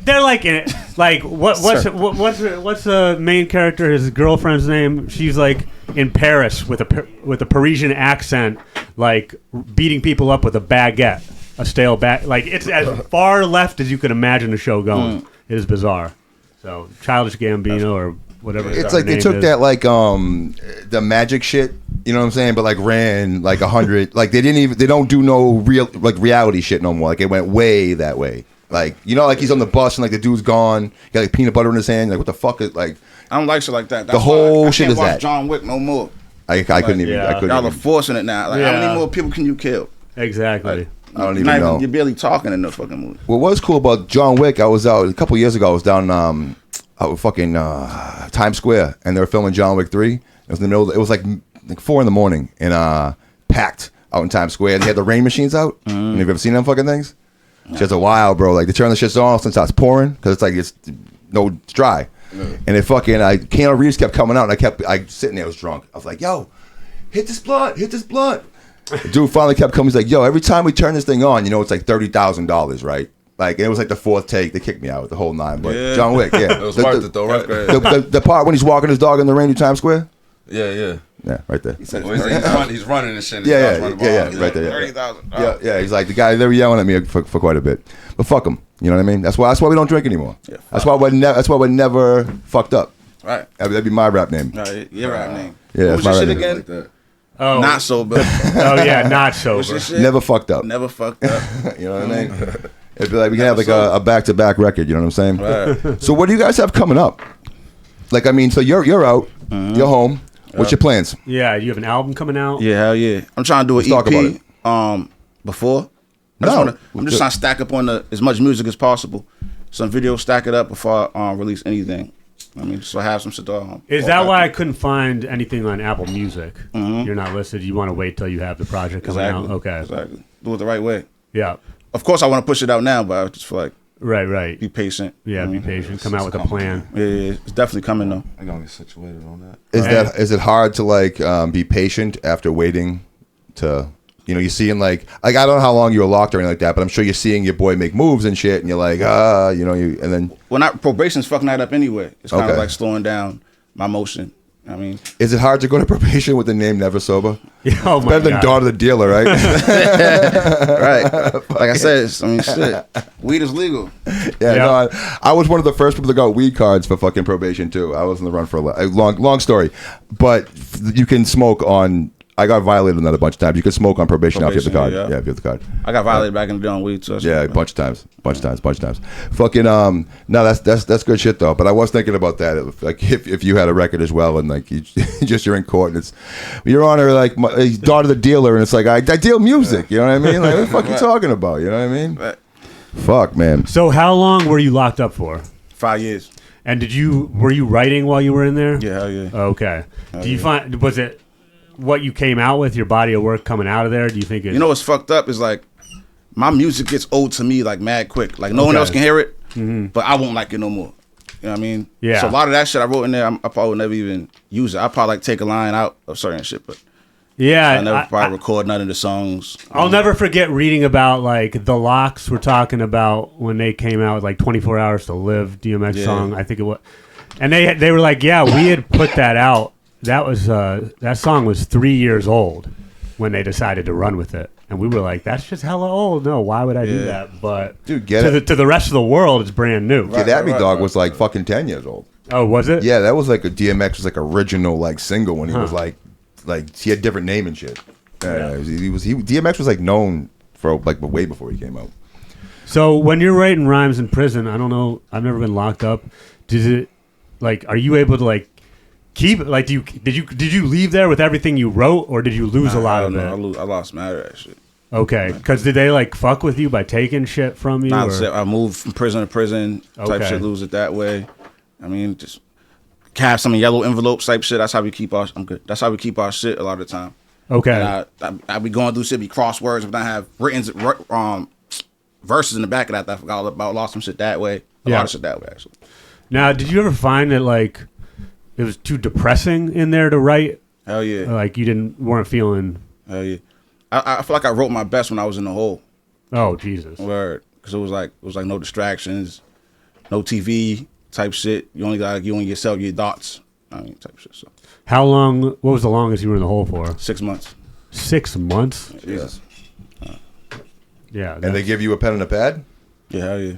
they're like in it. Like what's the main character? His girlfriend's name? She's like in Paris with a Parisian accent, like beating people up with a baguette, a stale Like it's as far left as you can imagine the show going. It is bizarre. So Childish Gambino or whatever. It's his like they name took is. that like the magic shit, you know what I'm saying? But like ran like 100. Like they don't do no real like reality shit no more. Like it went way that way. Like like he's on the bus and like the dude's gone. He got like peanut butter in his hand. Like what the fuck is like? I don't like shit like that. The whole shit I is can't watch that. John Wick no more. I couldn't even. yeah. I couldn't. Y'all are Even, forcing it now. Like how many more people can you kill? Exactly. I don't even Not know. You're barely talking in the fucking movie. What was cool about John Wick? I was out a couple years ago. I was down out fucking Times Square, and they were filming John Wick 3. It was in the middle. It was like 4 a.m. and packed out in Times Square. And they had the rain machines out. And have you ever seen them fucking things? It's just a while, bro. Like they turn the shits on since it's pouring because it's like it's dry. And it fucking Keanu Reeves kept coming out, and I sitting there, I was drunk. I was like, yo, hit this blunt. The dude finally kept coming. He's like, yo, every time we turn this thing on, it's like $30,000, right? Like it was like the 4th take. They kicked me out with the whole 9. But Yeah. John Wick, yeah, It was worth it though, right? the part when he's walking his dog in the rain in Times Square, Yeah. yeah, right there. He's running and shit. Yeah, right there. Yeah. 30,000. Yeah. He's like the guy. They were yelling at me for quite a bit, but fuck him. You know what I mean? That's why we don't drink anymore. Yeah, that's why we're never fucked up. Right. That'd be my rap name. Your rap name. Yeah, What was that's my your shit rap name. again? Like that. Oh, Not sober. oh yeah, not sober. What's your shit? Never fucked up. Never fucked up. You know what I mean? It'd be like we can have like a back-to-back record. You know what I'm saying? Right. So what do you guys have coming up? Like I mean, so you're out, you're home. What's your plans? Yeah, you have an album coming out. Yeah, hell yeah. I'm trying to do an Let's talk EP. about it. Before. No. I'm just trying to stack up on as much music as possible. Some videos, stack it up before I release anything. I mean, so I have some shit. Is that why I couldn't find anything on Apple Music? You're not listed. You want to wait till you have the project coming out? Okay. Exactly. Do it the right way. Yeah. Of course, I want to push it out now, but I just feel like Right. be patient. Yeah, be patient. Come out with a plan. Yeah, it's definitely coming though. I'm gonna get situated on that. Is it hard to like be patient after waiting to you're seeing like I don't know how long you were locked or anything like that, but I'm sure you're seeing your boy make moves and shit, and you're like and then Well, not probation's fucking that up anyway. It's kind of Okay. like slowing down my motion. I mean, is it hard to go to probation with the name Neva Soba? Oh my Better than God. Daughter the Dealer, right? right? Like I said, shit. Weed is legal. Yeah, Yeah. no, I was one of the first people that got weed cards for fucking probation too. I was in the run for a long story, but you can smoke on. I got violated on that a bunch of times. You can smoke on probation now if you have the card. Probation, Yeah, if you have the card. I got violated back in the day on weed. So Yeah, a bunch of times. Fucking no, that's good shit though. But I was thinking about that. Like if you had a record as well, and like you're in court, and it's Your Honor, like my Daughter the Dealer, and it's like I deal music. You know what I mean? Like what the fuck you talking about? You know what I mean? Right. Fuck, man. So how long were you locked up for? 5 years. And were you writing while you were in there? Yeah, hell yeah. Okay. Do you find was it what you came out with, your body of work coming out of there? Do you think it? You know what's fucked up is like my music gets old to me like mad quick. Like no one else can hear it, but I won't like it no more. You know what I mean? Yeah. So a lot of that shit I wrote in there, I probably would never even use it. I probably like take a line out of certain shit, but yeah, I never probably record none of the songs. I'll never forget reading about like the Locks were talking about when they came out with like 24 Hours to Live DMX song. I think it was, and they were like, yeah, we had put that out. That was that song was 3 years old when they decided to run with it, and we were like, that's just hella old. No, why would I do that? But Dude, to the rest of the world, it's brand new. Get At Me Dog was like fucking 10 years old. Oh, was it? Yeah, that was like a DMX was like original like single when he was like he had different name and shit. DMX was like known for like way before he came out. So when you're writing rhymes in prison, I don't know, I've never been locked up. Does it, like, are you able to like keep, like, did you leave there with everything you wrote, or did you lose a lot of it? I lost matter of that shit. Okay, because did they like fuck with you by taking shit from you? Nah, I moved from prison to prison type shit, lose it that way. I mean, just have some yellow envelopes type shit. That's how we keep our. I'm good. That's how we keep our shit a lot of the time. Okay. And I be going through shit, be crosswords, but I have written verses in the back of that I forgot about. Lost some shit that way. A lot of shit that way actually. Now, did you ever find that like it was too depressing in there to write? Hell yeah. Like you weren't feeling. Hell yeah. I feel like I wrote my best when I was in the hole. Oh Jesus. Word, because it was like no distractions, no TV type shit. You only got you and yourself, your thoughts. I mean, type shit. So. How long? What was the longest you were in the hole for? 6 months. 6 months. Jesus. Yeah. And they give you a pen and a pad? Yeah, hell yeah.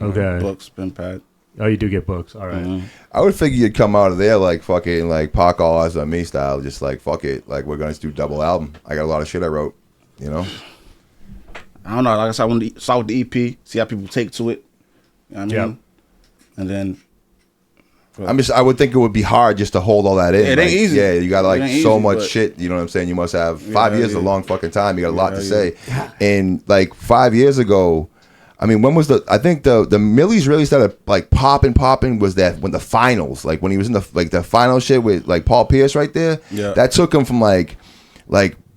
Okay. Books, pen, pad. Oh, you do get books. All right. Mm-hmm. I would figure you'd come out of there like fucking like Pac All Eyes on Me style, just like fuck it, like we're gonna do double album. I got a lot of shit I wrote, you know. I don't know. Like I said, I want to start with the EP, see how people take to it. You know what I mean? And then. I would think it would be hard just to hold all that in. Yeah, it ain't easy. Yeah, you got like so easy, much shit. You know what I'm saying? You must have 5 years is a long fucking time. You got a lot to say. Yeah. And like 5 years ago, I mean, when was I think the Millyz really started like popping was that when the finals, like when he was in the final shit with like Paul Pierce right there. Yeah. That took him from like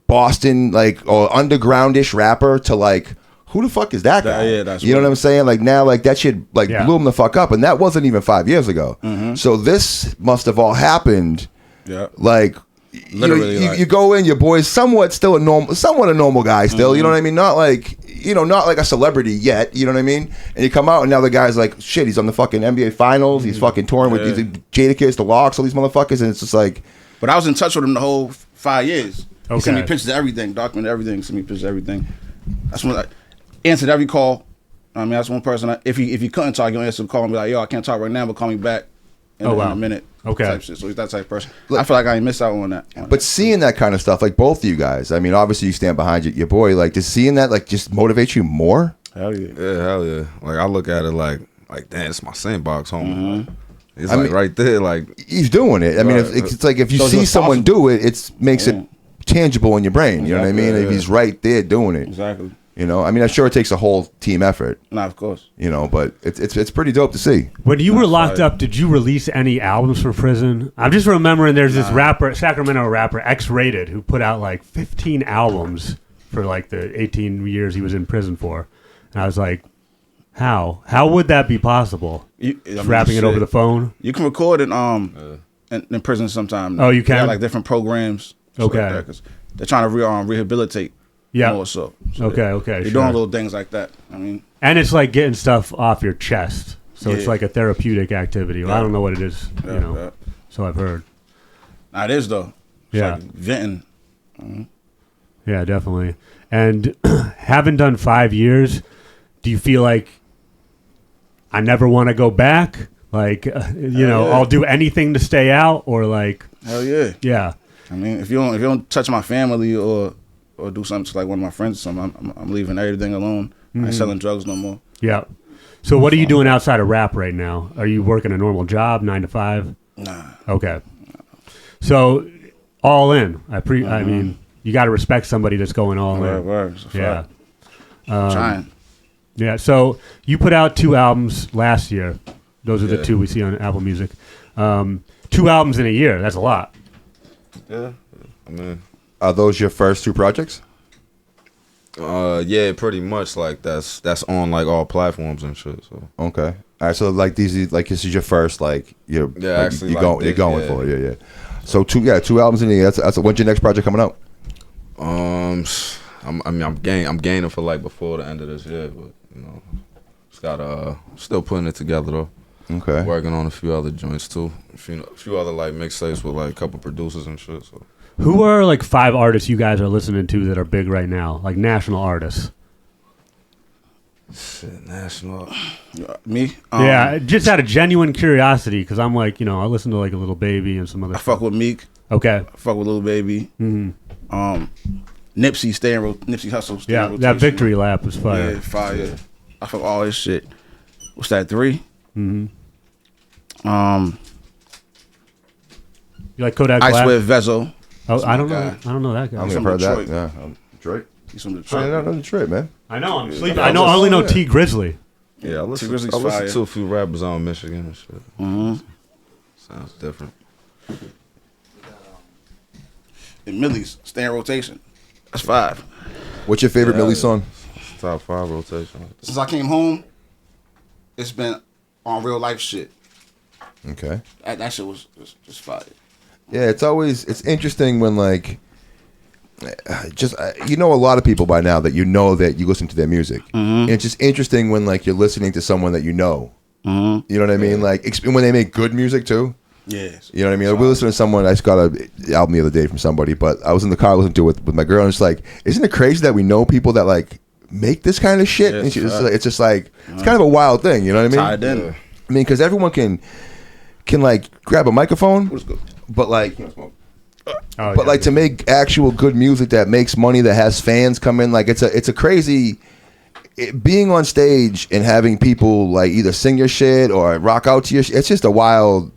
Boston or undergroundish rapper to like, who the fuck is that guy? Yeah, that's you know what I'm saying? Like now, like that shit like blew him the fuck up, and that wasn't even 5 years ago. Mm-hmm. So this must have all happened. Yeah. Like, literally, you go in, your boy's somewhat a normal guy still. Mm-hmm. You know what I mean? Not like a celebrity yet. You know what I mean? And you come out, and now the guy's like, shit, he's on the fucking NBA Finals. He's fucking touring with these Jadakiss, the Locks, all these motherfuckers, and it's just like. But I was in touch with him the whole 5 years. Okay. He sent me pictures of everything, documented everything, sent me pictures of everything. That's when I answered every call. I mean, that's one person. If you couldn't talk, you'll answer the call and be like, yo, I can't talk right now, but call me back in a minute. Okay. Type shit. So he's that type of person. I feel like I ain't missed out on that. But seeing that kind of stuff, like both of you guys, I mean, obviously you stand behind your boy. Like, does seeing that like just motivate you more? Hell yeah. Yeah, hell yeah. Like I look at it like damn, it's my sandbox, homie. Mm-hmm. It's like right there, like he's doing it. I mean, it's like if you see someone do it, it makes it tangible in your brain. You know what I mean? If he's right there doing it, exactly. You know, I mean, I'm sure it takes a whole team effort. Nah, of course. You know, but it's pretty dope to see. When you were locked up, did you release any albums for prison? I'm just remembering there's this rapper, Sacramento rapper, X-Rated, who put out like 15 albums for like the 18 years he was in prison for. And I was like, how would that be possible? Rapping it over the phone? You can record it in prison sometime. Oh, you can? They got like different programs. Okay. Like that, they're trying to rehabilitate. Yeah. More so. Okay. They're doing little things like that. I mean. And it's like getting stuff off your chest. So it's like a therapeutic activity. Well, I don't know what it is, you know. So I've heard. Nah, it is though. It's like venting. Mm-hmm. Yeah, definitely. And having done 5 years, do you feel like I never want to go back? Like, I'll do anything to stay out, or like. Hell yeah. Yeah. I mean, if you don't touch my family or do something to like one of my friends or something, I'm leaving everything alone. Mm-hmm. I ain't selling drugs no more. Yeah. So what are you doing outside of rap right now? Are you working a normal job, 9 to 5? Nah. Okay. So all in. I mean, you got to respect somebody that's going all in. Word. Yeah. Trying. Yeah. So you put out 2 albums last year. Those are the 2 we see on Apple Music. 2 albums in a year. That's a lot. Yeah. I mean, are those your first 2 projects? Yeah, pretty much. Like that's on like all platforms and shit. So okay, all right. So like this is your first you're going for it. Yeah. So 2 albums in a year. That's when's your next project coming out? I'm gaining for like before the end of this year, but it's got still putting it together though. Okay. Working on a few other joints too. A few other like mixtapes with like a couple producers and shit. So. Who are like 5 artists you guys are listening to that are big right now? Like national artists. Shit, national. Me? Yeah, just out of genuine curiosity, because I'm like, I listen to like a Little Baby and some other. I fuck with Meek. Okay. I fuck with Little Baby. Mm-hmm. Nipsey Nipsey Hussle. Yeah, that victory lap was fire. Yeah, fire. I fuck all this shit. What's that? 3? Mm-hmm. You like Kodak Ice Black? with Vezo. Oh, I don't know. guy. I don't know that guy. I He's haven't from heard that. Detroit. Yeah, Detroit. He's from I Detroit. don't know Detroit, man. I know. I'm sleeping. Yeah, I know. I only know yeah. T Grizzly. Yeah, I listen Grizzly's to fire. a few rappers on Michigan and shit. Mm-hmm. Sounds different. And Millyz, stay in rotation. That's 5. What's your favorite Millyz song? Top 5 rotation. Since I came home, it's been on real life shit. Okay. That shit was just fire. Yeah, it's interesting when like you know a lot of people by now that you know that you listen to their music. And it's just interesting when like you're listening to someone that you know. You know what I mean? Like when they make good music too. Yes. You know what I mean? We listened to someone. I just got an album the other day from somebody, but I was in the car listening to it with my girl, and it's like, isn't it crazy that we know people that like make this kind of shit? Yes, And it's just like it's kind of a wild thing. You know what I mean? Tied in. I mean, because everyone can like grab a microphone, but like. But like to make actual good music that makes money, that has fans come in, like it's a crazy being on stage and having people like either sing your shit or rock out to your shit. It's just a wild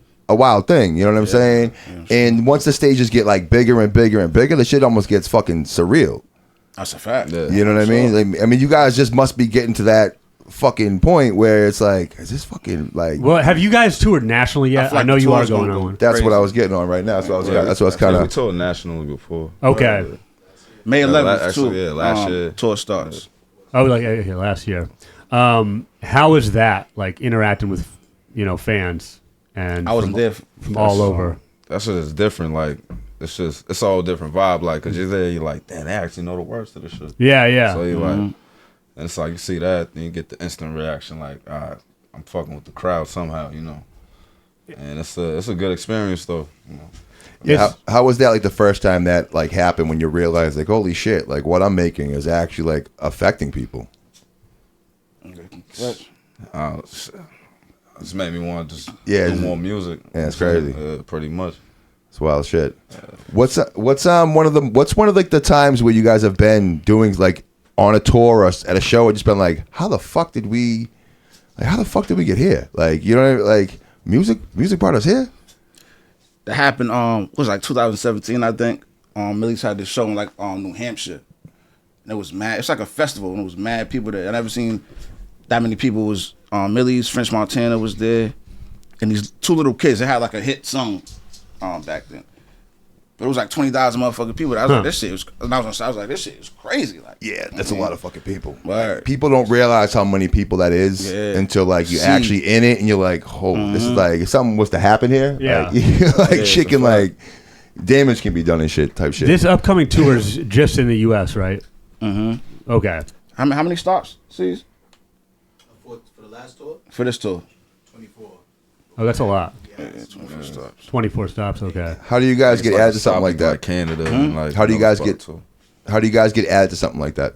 thing, you know what I'm saying? Yeah, and once the stages get like bigger and bigger and bigger, the shit almost gets fucking surreal. That's a fact. Yeah. You know what I mean? Like, I mean, you guys just must be getting to that fucking point where it's like, is this fucking like? Well, have you guys toured nationally yet? I I know the you are tour's going gonna on go one. That's crazy. what I was getting on right now. So that's what I was kind We of. toured nationally before. Okay. May 11th actually, too. yeah, last year. Tour starts. Oh, like last year. How is that like interacting with fans and I wasn't there from all over? That shit is different. Like it's all different vibe. Like, cause you're there, you're like, damn, they actually know the words to the shit. Yeah. So you like, and it's like you see that, then you get the instant reaction, like, I'm fucking with the crowd somehow, And it's a good experience though. How was that like the first time that like happened when you realized like, holy shit, like what I'm making is actually like affecting people? It's made me want to just do more music. Yeah, it's crazy. Pretty much. It's wild shit. What's one of the times where you guys have been doing like on a tour or at a show and just been like, how the fuck did we get here? Like, you know, like music brought us here? That happened it was like 2017, I think. Millyz had this show in like New Hampshire. And it was mad. It's like a festival and it was mad people there. I never seen that many people. Was Millyz, French Montana was there. And these 2 little kids, they had like a hit song back then. But it was like 20,000 motherfucking people. I was like, this shit was. And I was like, this shit is crazy. Like, Yeah, that's a lot of fucking people. Right. People don't realize how many people that is until like you actually in it and you're like, oh, this is like if something was to happen here. Yeah. Like shit can like damage can be done and shit type shit. This upcoming tour is just in the U.S., right? Mm-hmm. Okay. How many stops, C's? For the last tour? For this tour? 24. Oh, that's a lot. Yeah, 24 stops. 24 stops. Okay. How do you guys get added to something like that? Like Canada. And like How do you guys get added to something like that?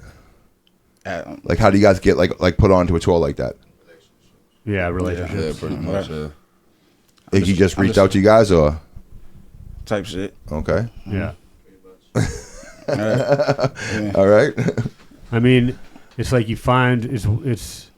Like how do you guys get like put onto a tour like that? Yeah, Yeah, relationships. pretty much. Yeah. Like he just reached out to you guys or Type shit. okay. Yeah. All right. I mean, it's like you find it's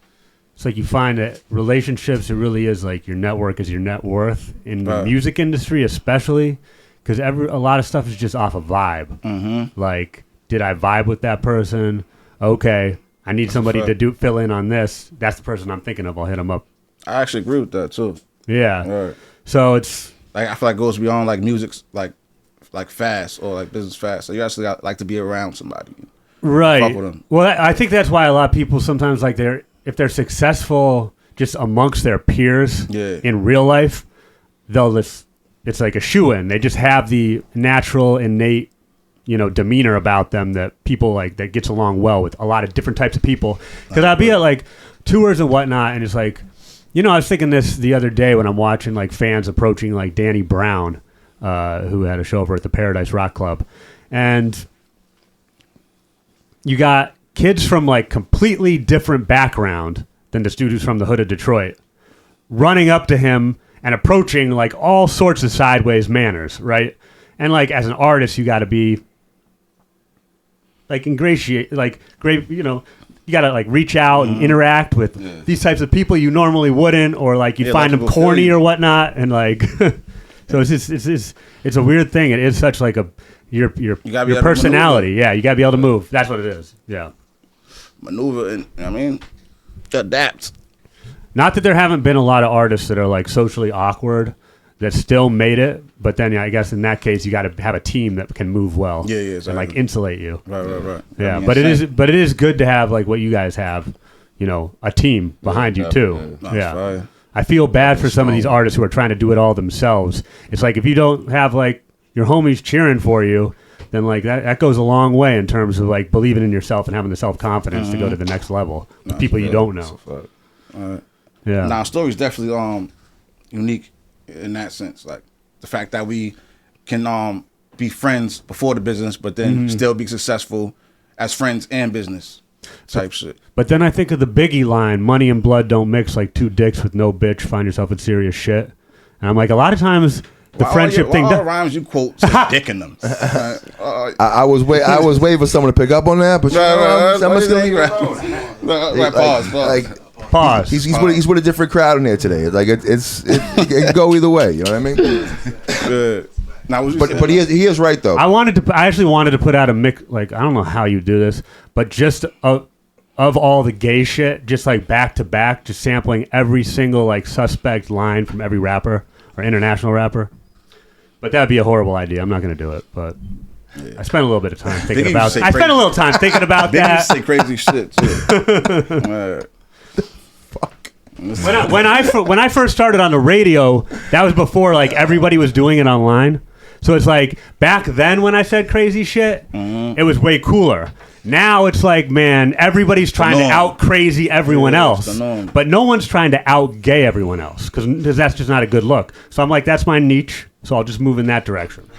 like you find that relationships. It really is like your network is your net worth in the music industry, especially because a lot of stuff is just off a vibe. Like, did I vibe with that person? Okay, I need somebody to fill in on this. That's the person I'm thinking of. I'll hit them up. I actually agree with that too. Yeah. Right. So it's Like I feel like it goes beyond like music's like fast or like business fast. So you actually got, like to be around somebody. right. Fuck with 'em. Well, I think that's why a lot of people sometimes like if they're successful just amongst their peers in real life, it's like a shoe-in. They just have the natural, innate, demeanor about them that people like that gets along well with a lot of different types of people. Because I'll be at like tours and whatnot, and it's like, I was thinking this the other day when I'm watching like fans approaching like Danny Brown, who had a show over at the Paradise Rock Club, and you got kids from like completely different background than the students from the hood of Detroit running up to him and approaching like all sorts of sideways manners, right? And like as an artist, you got to be like ingratiate, like great, you know. You gotta like reach out and interact with these types of people you normally wouldn't, or like you find them corny or whatnot, and like, so it's a weird thing. It is such like your personality. Yeah, you gotta be able to move. That's what it is. Yeah, maneuver, and I mean, adapt. Not that there haven't been a lot of artists that are like socially awkward that still made it, but then I guess in that case you got to have a team that can move well, exactly. and like insulate you. Right. Yeah, I mean, but it is good to have like what you guys have, you know, a team behind you too. Yeah, I feel bad for some of these artists who are trying to do it all themselves. It's like if you don't have like your homies cheering for you, then like that goes a long way in terms of like believing in yourself and having the self-confidence to go to the next level with people you don't know. Yeah. Now, Story's definitely unique in that sense, like the fact that we can be friends before the business, but then still be successful as friends and business type shit. But then I think of the Biggie line, "Money and blood don't mix like two dicks with no bitch. Find yourself in serious shit." And I'm like, a lot of times the friendship thing. All the rhymes you quote say dick in them. I was waiting for someone to pick up on that, but Pause. He's with a different crowd in there today. Like it can go either way. You know what I mean? Good. Now, but he is right though. I actually wanted to put out a mix. Like, I don't know how you do this, but just of all the gay shit, just like back to back, just sampling every single like suspect line from every rapper or international rapper. But that'd be a horrible idea. I'm not going to do it. But I spent a little bit of time thinking about. I spent a little time thinking about that. Say crazy shit too. When I first started on the radio, that was before like everybody was doing it online. So it's like back then when I said crazy shit, it was way cooler. Now it's like, man, everybody's trying to out crazy everyone else, but no one's trying to out gay everyone else because that's just not a good look. So I'm like, that's my niche. So I'll just move in that direction.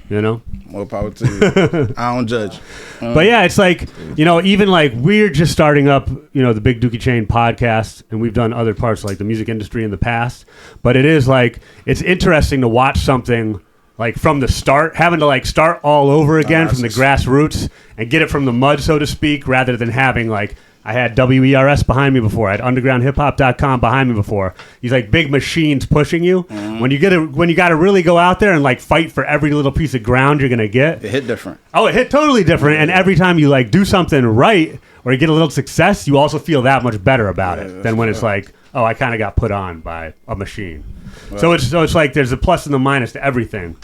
You know, more power to you. I don't judge. But yeah, it's like, you know, even like we're just starting up, you know, the Big Dookie Chain podcast, and we've done other parts like the music industry in the past. But it is like, it's interesting to watch something like from the start, having to like start all over again from the grassroots and get it from the mud, so to speak, rather than having like, I had WERS behind me before. I had undergroundhiphop.com behind me before. These like big machines pushing you. When you got to really go out there and like fight for every little piece of ground you're gonna get. It hit different. Oh, it hit totally different. And every time you like do something right or you get a little success, you also feel that much better about it than when it's like, oh, I kind of got put on by a machine. Right. So it's like there's a plus and the minus to everything.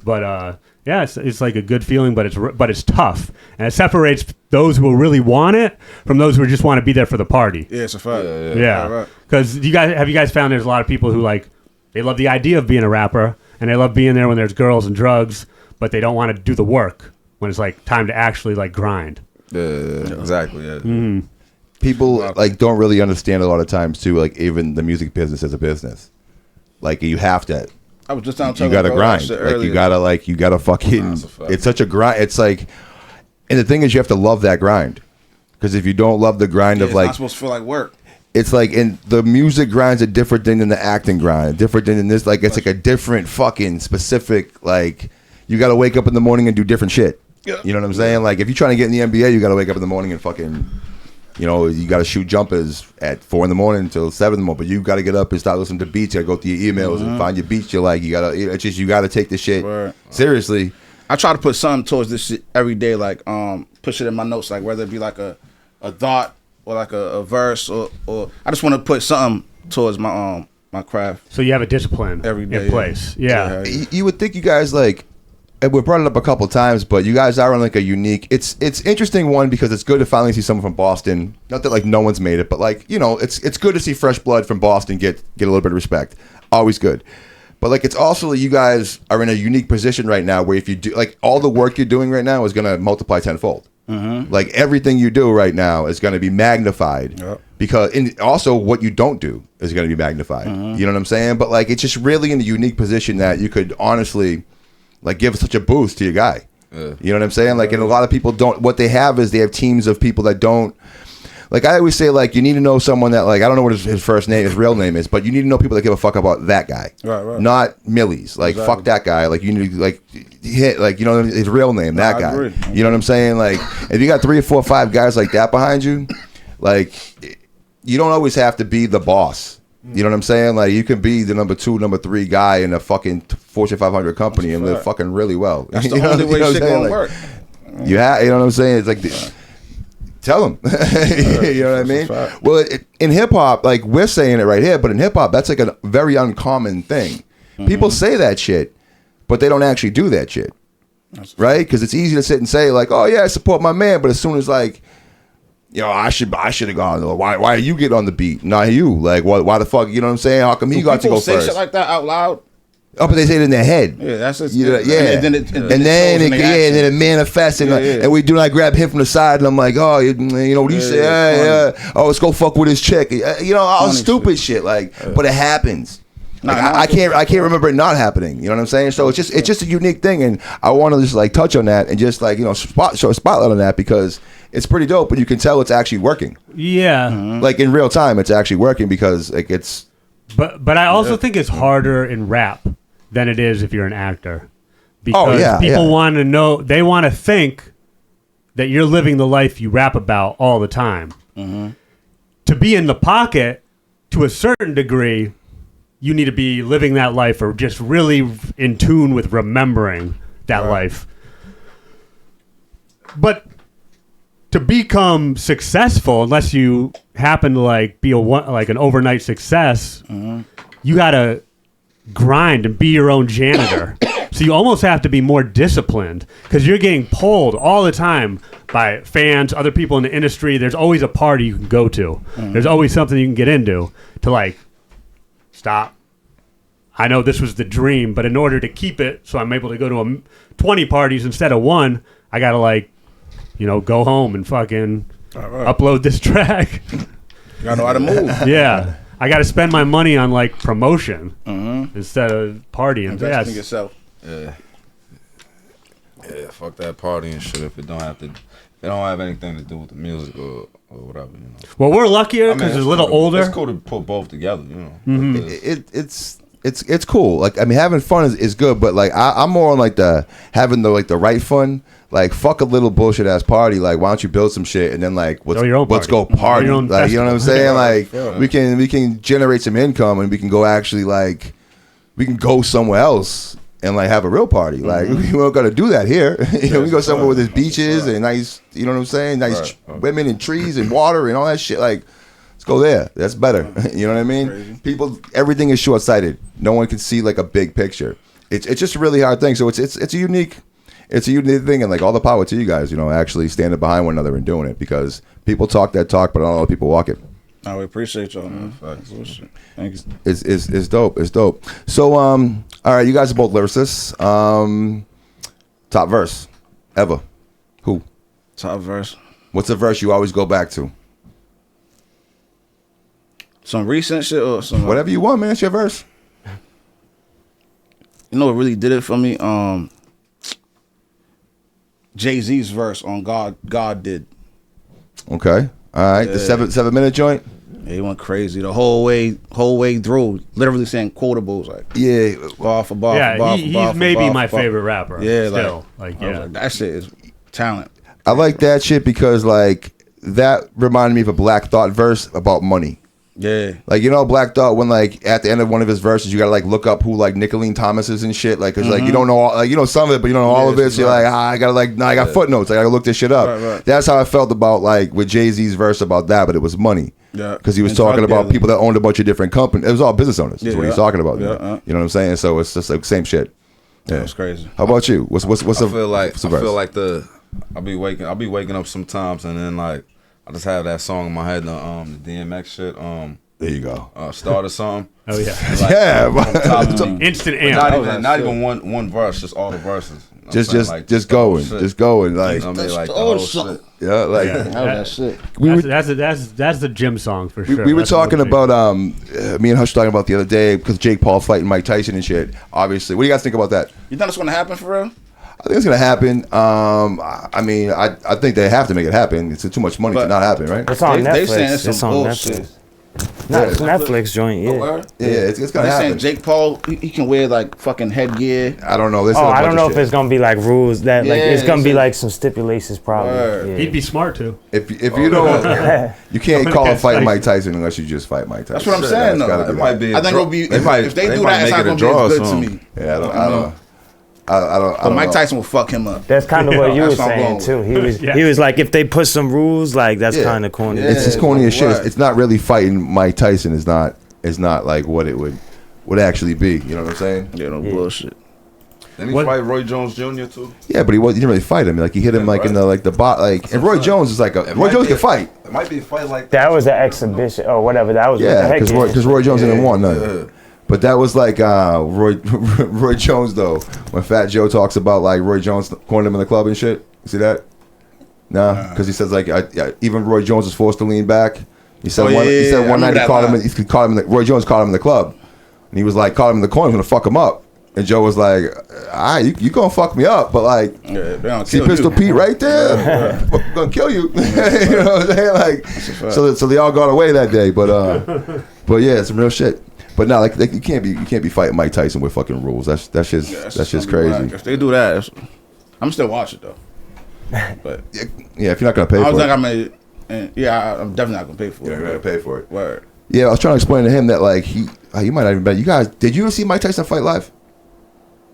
But yeah, it's like a good feeling, but it's tough, and it separates those who really want it from those who just want to be there for the party. Yeah, it's a fact. Yeah, because you guys found there's a lot of people who like they love the idea of being a rapper and they love being there when there's girls and drugs, but they don't want to do the work when it's like time to actually like grind. Yeah, exactly. Yeah. Mm-hmm. People like don't really understand a lot of times too. Like even the music business is a business. Like you have to. I was just down. You gotta grind. Like you gotta fucking. It's such a grind. It's like, and the thing is, you have to love that grind. Because if you don't love the grind of like, it's not supposed to feel like work. It's like, and the music grind's a different thing than the acting grind. Different thing than this. Like it's like a different fucking specific. Like you gotta wake up in the morning and do different shit. Yeah. You know what I'm saying? Like if you're trying to get in the NBA, you gotta wake up in the morning and fucking. You know, you got to shoot jumpers at 4 a.m. until 7 a.m. But you got to get up and start listening to beats. You got to go through your emails and find your beats you like. You got to, it's just, you got to take this shit seriously. I try to put something towards this shit every day, like push it in my notes, like whether it be like a thought or like a verse or I just want to put something towards my craft. So you have a discipline every day in place. Yeah. You would think you guys like. And we brought it up a couple of times, but you guys are on like a unique. It's interesting one because it's good to finally see someone from Boston. Not that like no one's made it, but like you know, it's good to see fresh blood from Boston get a little bit of respect. Always good. But like it's also you guys are in a unique position right now where if you do like all the work you're doing right now is going to multiply tenfold. Like everything you do right now is going to be magnified because and also what you don't do is going to be magnified. You know what I'm saying? But like it's just really in a unique position that you could honestly. Like give such a boost to your guy. You know what I'm saying? Like, and a lot of people don't. What they have is they have teams of people that don't. Like I always say, like you need to know someone that like I don't know what his first name, his real name is, but you need to know people that give a fuck about that guy, Right. not Millyz. Like fuck that guy. Like you need to like hit like you know his real name, that guy. agree. You know what I'm saying? Like if you got 3 or 4 or 5 guys like that behind you, like you don't always have to be the boss. You know what I'm saying? Like you can be the number 2, number 3 guy in a fucking Fortune 500 company and live fucking really well. That's the You know only way what I'm shit saying? gonna Like, work. you know what I'm saying? It's like, tell them. You know what I mean? fact. Well, in hip hop, like we're saying it right here, but in hip hop, that's like a very uncommon thing. People say that shit, but they don't actually do that shit, right? Because it's easy to sit and say like, oh yeah, I support my man, but as soon as like, you know, I should have gone. Why are you get on the beat? Not you. Like, why the fuck? You know what I'm saying? How come he got to go People say first? shit like that out loud. Oh, but they say it in their head. Yeah, that's just Yeah. And then it and then it manifests, and, Yeah. and we do not grab him from the side, and I'm like, oh, you know what he said? Yeah. Oh, let's go fuck with his chick. You know, all Funny stupid shit. Like, but it happens. Like, I can't remember it not happening. You know what I'm saying? So it's just a unique thing, and I want to just like touch on that and just like show a spotlight on that because it's pretty dope, and you can tell it's actually working. Yeah. Like in real time, it's actually working because like it's. But I also think it's harder in rap than it is if you're an actor. Because people want to know, they want to think that you're living the life you rap about all the time. To be in the pocket, to a certain degree, you need to be living that life or just really in tune with remembering that life. But to become successful, unless you happen to like be like an overnight success, you gotta grind and be your own janitor. So you almost have to be more disciplined because you're getting pulled all the time by fans, other people in the industry. There's always a party you can go to. There's always something you can get into to like stop. I know this was the dream, but in order to keep it, so I'm able to go to 20 parties instead of 1, I gotta like, go home and fucking upload this track. You gotta know how to move. Yeah. I got to spend my money on like promotion instead of partying. Invest in yourself. Yeah, fuck that party and shit. If it don't have anything to do with the music or whatever, Well, we're luckier because it's a little older. It's cool to put both together, It's cool. Like I mean, having fun is good, but like I'm more on like having the right fun. Like fuck a little bullshit ass party. Like why don't you build some shit and then like let's go party. Your own like you know what I'm saying? Like Yeah. we can generate some income and we can go actually like we can go somewhere else and like have a real party. Like we don't got to do that here. We can go somewhere where there's beaches and nice. You know what I'm saying? Nice women and trees and water and all that shit. Like let's go there. That's better. You know what I mean? Crazy. People, everything is short sighted. No one can see like a big picture. It's just a really hard thing. So it's a unique. It's a unique thing, and like all the power to you guys, actually standing behind one another and doing it because people talk that talk, but not a lot of people walk it. I appreciate y'all, man. Thank you. It's dope. It's dope. So, all right, you guys are both lyricists. Top verse ever. Who? Top verse. What's a verse you always go back to? Some recent shit or some Whatever you want, man. It's your verse. You know what really did it for me? Jay-Z's verse on God did. Okay. All right. The 7-minute joint. Yeah, he went crazy the whole way through, literally saying quotables like bar for bar. Yeah, for bar, he's for bar, for maybe bar, my for bar. favorite rapper. Yeah, still. I was like, that shit is talent. I like that shit because like that reminded me of a Black Thought verse about money. Yeah, Like, Black Thought, when, like, at the end of one of his verses, you gotta, like, look up who, like, Nicolene Thomas is and shit. Like, cause, like, you don't know, all, some of it, but you don't know all of it. So you're like, I gotta, like, I got footnotes. I gotta look this shit up. Right. That's how I felt about, like, with Jay-Z's verse about that, but it was money. Yeah. Because he was And talking drug about dealing. people that owned a bunch of different companies. It was all business owners. That's what he's talking about. Yeah. You know what I'm saying? So it's just, like, same shit. Yeah, it's crazy. How about you? What's I feel like verse? I'll be waking up sometimes and then like I just have that song in my head, the DMX shit, There you go. Start or something. Oh yeah. Like, Yeah, from top to me. Instant But amp. not even one verse, just all the verses. You know what I'm saying? Like, just the whole going. shit. Just going. Like, You know what I mean? Like the Oh, whole something. shit. yeah, like. Yeah. How that shit? That's the gym song for sure. We were That's talking what about me and Hush talking about the other day because Jake Paul fighting Mike Tyson and shit. Obviously, what do you guys think about that? You think it's gonna happen for real? I think it's gonna happen. I mean, I think they have to make it happen. It's too much money to not happen, right? It's on They Netflix. saying it's It's some on bullshit. Netflix. No, it's Netflix joint. Yeah. Yeah, it's gonna They happen. saying Jake Paul, he can wear like fucking headgear. I don't know. Oh, I don't know if it's gonna be like rules that like it's gonna be like some stipulations probably. Word. Yeah. He'd be smart too. If you don't, you can't call a fight Mike Tyson unless you just fight Mike Tyson. That's what I'm saying. That's gotta though. be It might be. I think it'll be if they do that, it's not gonna be as good to me. Yeah, I don't But Mike know. Tyson will fuck him up. That's kind of what you were That's what I'm saying going too. with. He was like if they put some rules like that's Yeah. kind of corny. Yeah. It's just corny as shit. Right. It's not really fighting Mike Tyson. Is not like what it would actually be. You know what I'm saying? Yeah, no bullshit. Didn't he What- fight Roy Jones Jr. too? Yeah, but he didn't really fight him. Like he hit him like in the bot. Like and Roy Jones is like Roy Jones can fight. It might be a fight like That was an exhibition or whatever. That was Yeah, what the heck because Roy Jones didn't won none. Yeah. But that was like Roy Jones though. When Fat Joe talks about like Roy Jones cornered him in the club and shit. You see that? Nah, because he says like even Roy Jones was forced to lean back. He said he said one night he caught him. Roy Jones caught him in the club, and he was like caught him in the corner, gonna fuck him up. And Joe was like, "Ah, you gonna fuck me up, but like, They don't see kill Pistol you. Pete right there, I'm gonna kill you." You know what I'm saying? Like, so they all got away that day. But yeah, it's some real shit. But now, like you can't be fighting Mike Tyson with fucking rules. That's just crazy. Like, if they do that, I'm still watch it though. But Yeah, if you're not gonna pay I was for like, it, I'm definitely not gonna pay for you're it. not gonna pay for it. Word. Yeah, I was trying to explain to him that like he might not even bet. You guys, did you ever see Mike Tyson fight live?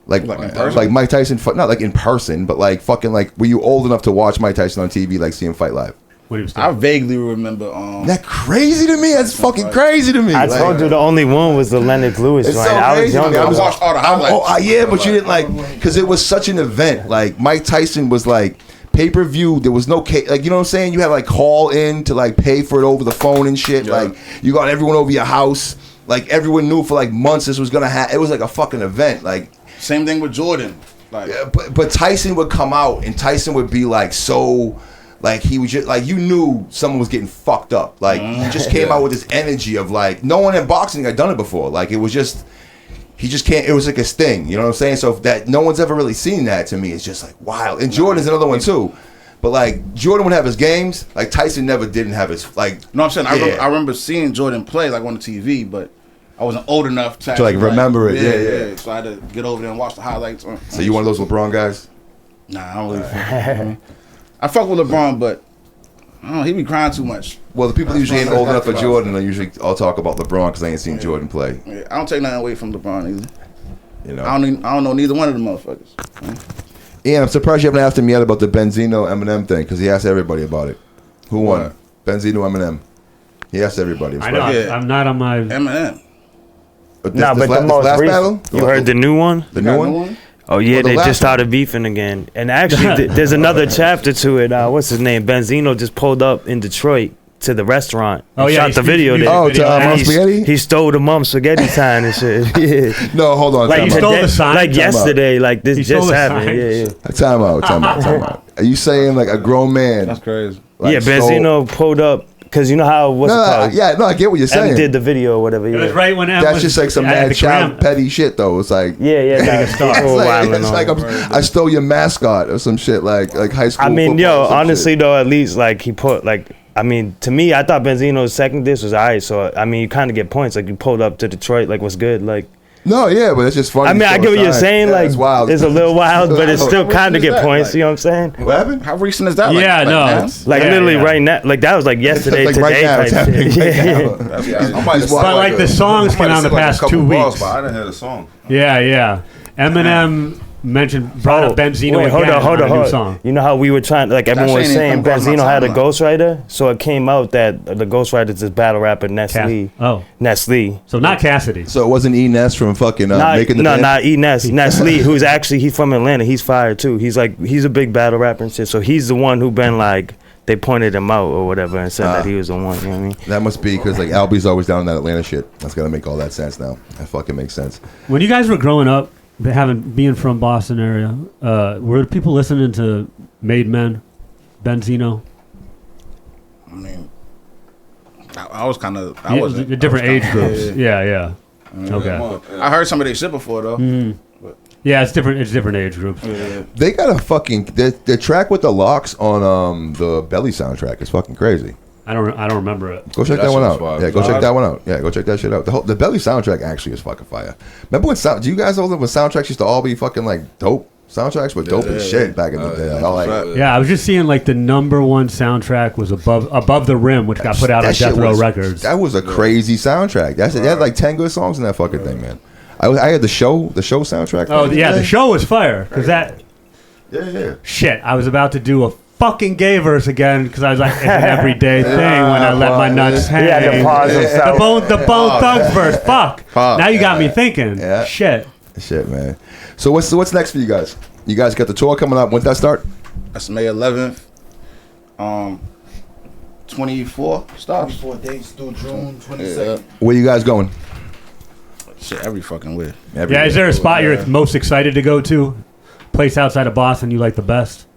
Like in person? like Mike Tyson, not like in person, but like fucking like, were you old enough to watch Mike Tyson on TV, like see him fight live? When he was I vaguely remember. That crazy to me. That's fucking crazy to me. I Like, told you the only one was the Lennox Lewis It's joint. so I was crazy to me. younger. I watched all the highlights. yeah, but you didn't like, because it was such an event. Like Mike Tyson was like pay-per-view. There was no like, you know what I'm saying? You had to like call in to like pay for it over the phone and shit. Yeah. Like you got everyone over your house. Like everyone knew for like months this was gonna happen. It was like a fucking event. Like. Same thing with Jordan. Like, Yeah, but Tyson would come out and Tyson would be like so, like he was just like, you knew someone was getting fucked up. Like he just came out with this energy of like, no one in boxing had done it before. Like it was just, he just can't. It was like his thing. You know what I'm saying? So if that no one's ever really seen that, to me, it's just like wild. And Jordan's another one too. But like Jordan would have his games. Like Tyson never didn't have his like. no, I'm saying Yeah. I remember seeing Jordan play like on the TV, but I wasn't old enough to like, actually, remember it. Yeah. So I had to get over there and watch the highlights. So you one of those LeBron guys? Nah, I don't really. I fuck with LeBron, but I don't know, he be crying too much. Well, the people usually ain't old enough for Jordan. They usually all talk about LeBron because they ain't seen Jordan play. Yeah, I don't take nothing away from LeBron either. You know. I don't know neither one of the motherfuckers. Yeah, I'm surprised you haven't asked him yet about the Benzino Eminem thing, because he asked everybody about it. Who won? What? Benzino Eminem. He asked everybody. I know. Yeah. I'm not on my. Eminem. No, but the most last recent. battle? You heard the new one? The Got new a one? Oh yeah, Well, the they last just one. started beefing again. And actually, there's another chapter to it. What's his name? Benzino just pulled up in Detroit to the restaurant. Oh, and yeah, shot he- the video he- there. Oh, to And Mom Spaghetti? He stole the Mom Spaghetti sign and shit. Yeah. No, hold on. Like, time you out. stole the sign? Like Time out. yesterday, like this He stole just the happened. sign? Yeah. Time out. Are you saying like a grown man? That's crazy. like, Yeah, stole- Benzino pulled up because you know how what's it called? I get what you're Em saying. did the video or whatever. It Yeah. was right when Em That's was just like some at mad the child Gram- petty shit though. It's like Yeah, it's people like, wilding it's on like him. I stole your mascot or some shit like high school. I mean, football yo, or some honestly shit. though, at least like he put like, I mean, to me, I thought Benzino's second diss was alright. So I mean, you kind of get points. Like you pulled up to Detroit, like what's good, like. No, yeah, but it's just funny. I mean, I get what you're saying. Yeah, like it's wild. it's a little wild, but it's still How kind of recent is get that? points. Like- You know what I'm saying? What happened? How recent is that? Yeah, no, now? it's- Like Yeah, literally yeah. right now. Like that was like yesterday, like today right now, type it's happening shit. right Yeah. now. I might have But like the songs came out in the past 2 weeks. But I didn't hear the song. Yeah. Eminem brought up Benzino Wait, again hold on a new on. song. You know how we were trying, like everyone was shit ain't saying, even come across my Benzino had a timeline. ghostwriter, so it came out that the ghostwriter is this battle rapper Nestle. Oh, Nestle. so not Cassidy. So it wasn't E Ness from fucking making the band? Not E Nestle, who's actually he's from Atlanta. He's fired too. He's a big battle rapper and shit. So he's the one who been like they pointed him out or whatever and said that he was the one. You know what I mean? That must be because like Albie's always down in that Atlanta shit. That's gonna make all that sense now. That fucking makes sense. When you guys were growing up, being from Boston area, were people listening to Made Men, Benzino? I mean, I was kind of. I Yeah, wasn't. different I was age kinda- groups. Yeah. Okay. I heard some of their shit before though. Mhm. Yeah, it's different. It's different age groups. They got a fucking the track with the locks on the Belly soundtrack is fucking crazy. I don't remember it. Go check That that one shit out. was fire. Yeah, go check that one out. Yeah, go check that shit out. The Belly soundtrack actually is fucking fire. Remember when do you guys know when soundtracks used to all be fucking like dope? Soundtracks were dope as shit back in the day. I like it. Yeah, I was just seeing like the #1 soundtrack was Above the Rim, which got put out on shit Death Row was- Records. That was a crazy soundtrack. That's it. They had like 10 good songs in that fucking thing, man. I had the show soundtrack. Oh back in yeah, day. the show was fire because that Yeah. shit. I was about to do a fucking gay verse again because I was like, it's an everyday thing when I let my nuts hang. He had to pause himself. The Bone Thugs verse. Fuck. Pause. Now you got me thinking. Yeah. Shit. Shit, man. So what's next for you guys? You guys got the tour coming up. When'd that start? That's May 11th. 24 stops. 24 days through June 22nd. Yeah. Where you guys going? Shit, every fucking way. Yeah, is there a spot you're most excited to go to? Place outside of Boston you like the best?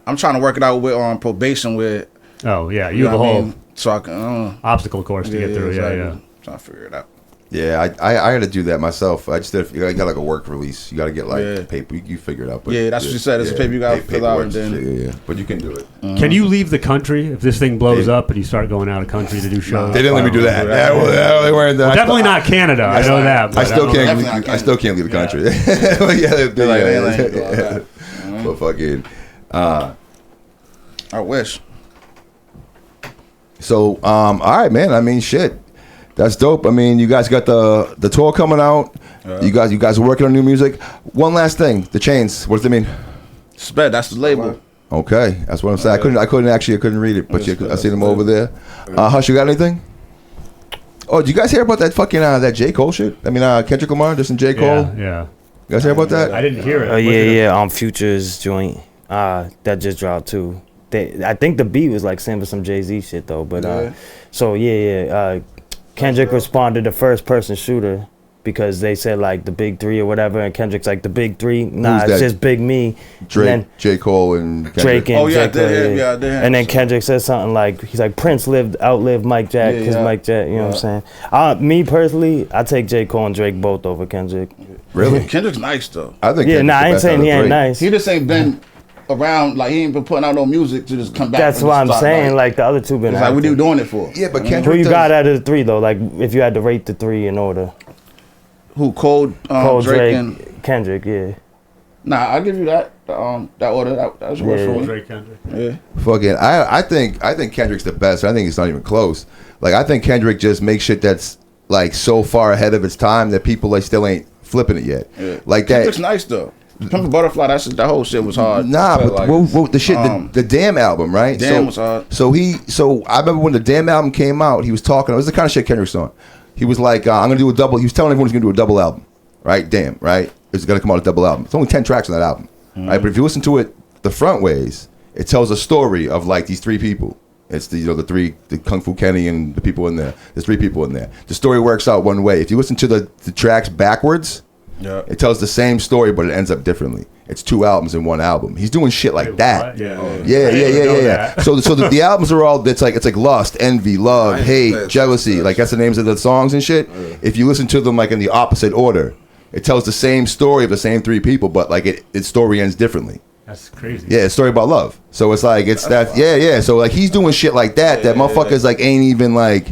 I'm trying to work it out with on probation with. Oh yeah, you have a whole So I can. obstacle course to get through. exactly. Yeah. Trying to figure it out. Yeah, I had to do that myself. I just did. You got like a work release. You got to get like Yeah. paper. You figure it out. But Yeah, that's what you said. It's a paper you gotta fill out and then- Yeah. But you can do it. Can you leave the country if this thing blows up and you start going out of country to do shows? They didn't let me do that. They weren't. Definitely not Canada. I know that. I but still don't can't. Definitely not I still can't leave the country. They're like, they ain't go like that. But fucking. I wish. So, all right, man. I mean, shit. That's dope. I mean, you guys got the tour coming out. You guys are working on new music. One last thing, the chains. What does it mean? SPED, that's the label. Okay, that's what I'm saying. I couldn't read it, but I see them over there. Hush, you got anything? Oh, did you guys hear about that fucking that J. Cole shit? I mean, Kendrick Lamar, just in J. Cole. Yeah. You guys hear about that? I didn't hear it. Oh yeah. Future's joint. That just dropped too. I think the beat was like sample some Jay-Z shit though. But Kendrick responded to first person shooter because they said like the big three or whatever, and Kendrick's like the big three. Nah, Who's it's that? just Big Me. Drake, And then J. Cole, and Kendrick. Drake and Oh, yeah, I J. did Cole, hear him. Yeah, I did hear And then him. Kendrick said something like he's like Prince outlived Mike Jack because Yeah. Mike Jack. You know what I'm saying? Me personally, I take J. Cole and Drake both over Kendrick. Really? Kendrick's nice though. I think. Yeah, Kendrick's nah, the I ain't best saying out he of the ain't three. nice. He just ain't been around. Like he ain't been putting out no music to just come back. That's from what the I'm spotlight. saying. Like the other two been. It's like, what are you active. doing it for? Yeah, but Who Kendrick. you does- got out of the three though? Like if you had to rate the three in order, Who? Cole, Cole, Drake, Drake, and Kendrick, yeah. nah. I'll give you that. That order. That was worth Yeah. for me. Drake Kendrick. Yeah. Fucking, I think Kendrick's the best. I think it's not even close. Like I think Kendrick just makes shit that's like so far ahead of its time that people like still ain't flipping it yet. Yeah. Like Kendrick's that. nice though. Pimp a Butterfly. That whole shit was hard. Nah, feel but like the shit, the Damn album, right? Damn so, was hard. So I remember when the Damn album came out, he was talking. It was the kind of shit Kendrick's on. He was like, I'm gonna do a double. He was telling everyone he's gonna do a double album, right? Damn, right? It's gonna come out a double album. It's only 10 tracks on that album, right? But if you listen to it the front ways, it tells a story of like these three people. It's the Kung Fu Kenny and the people in there. There's three people in there. The story works out one way. If you listen to the tracks backwards, Yeah. it tells the same story, but it ends up differently. It's 2 albums in 1 album. He's doing shit like that. Yeah. Yeah. So the albums are all it's like lust, envy, love, hate, jealousy. Like that's the names of the songs and shit. If you listen to them like in the opposite order, it tells the same story of the same 3 people, but like its story ends differently. That's crazy. Yeah, it's a story about love. So it's like it's that. Yeah. So like he's doing shit like that. That motherfuckers like ain't even like.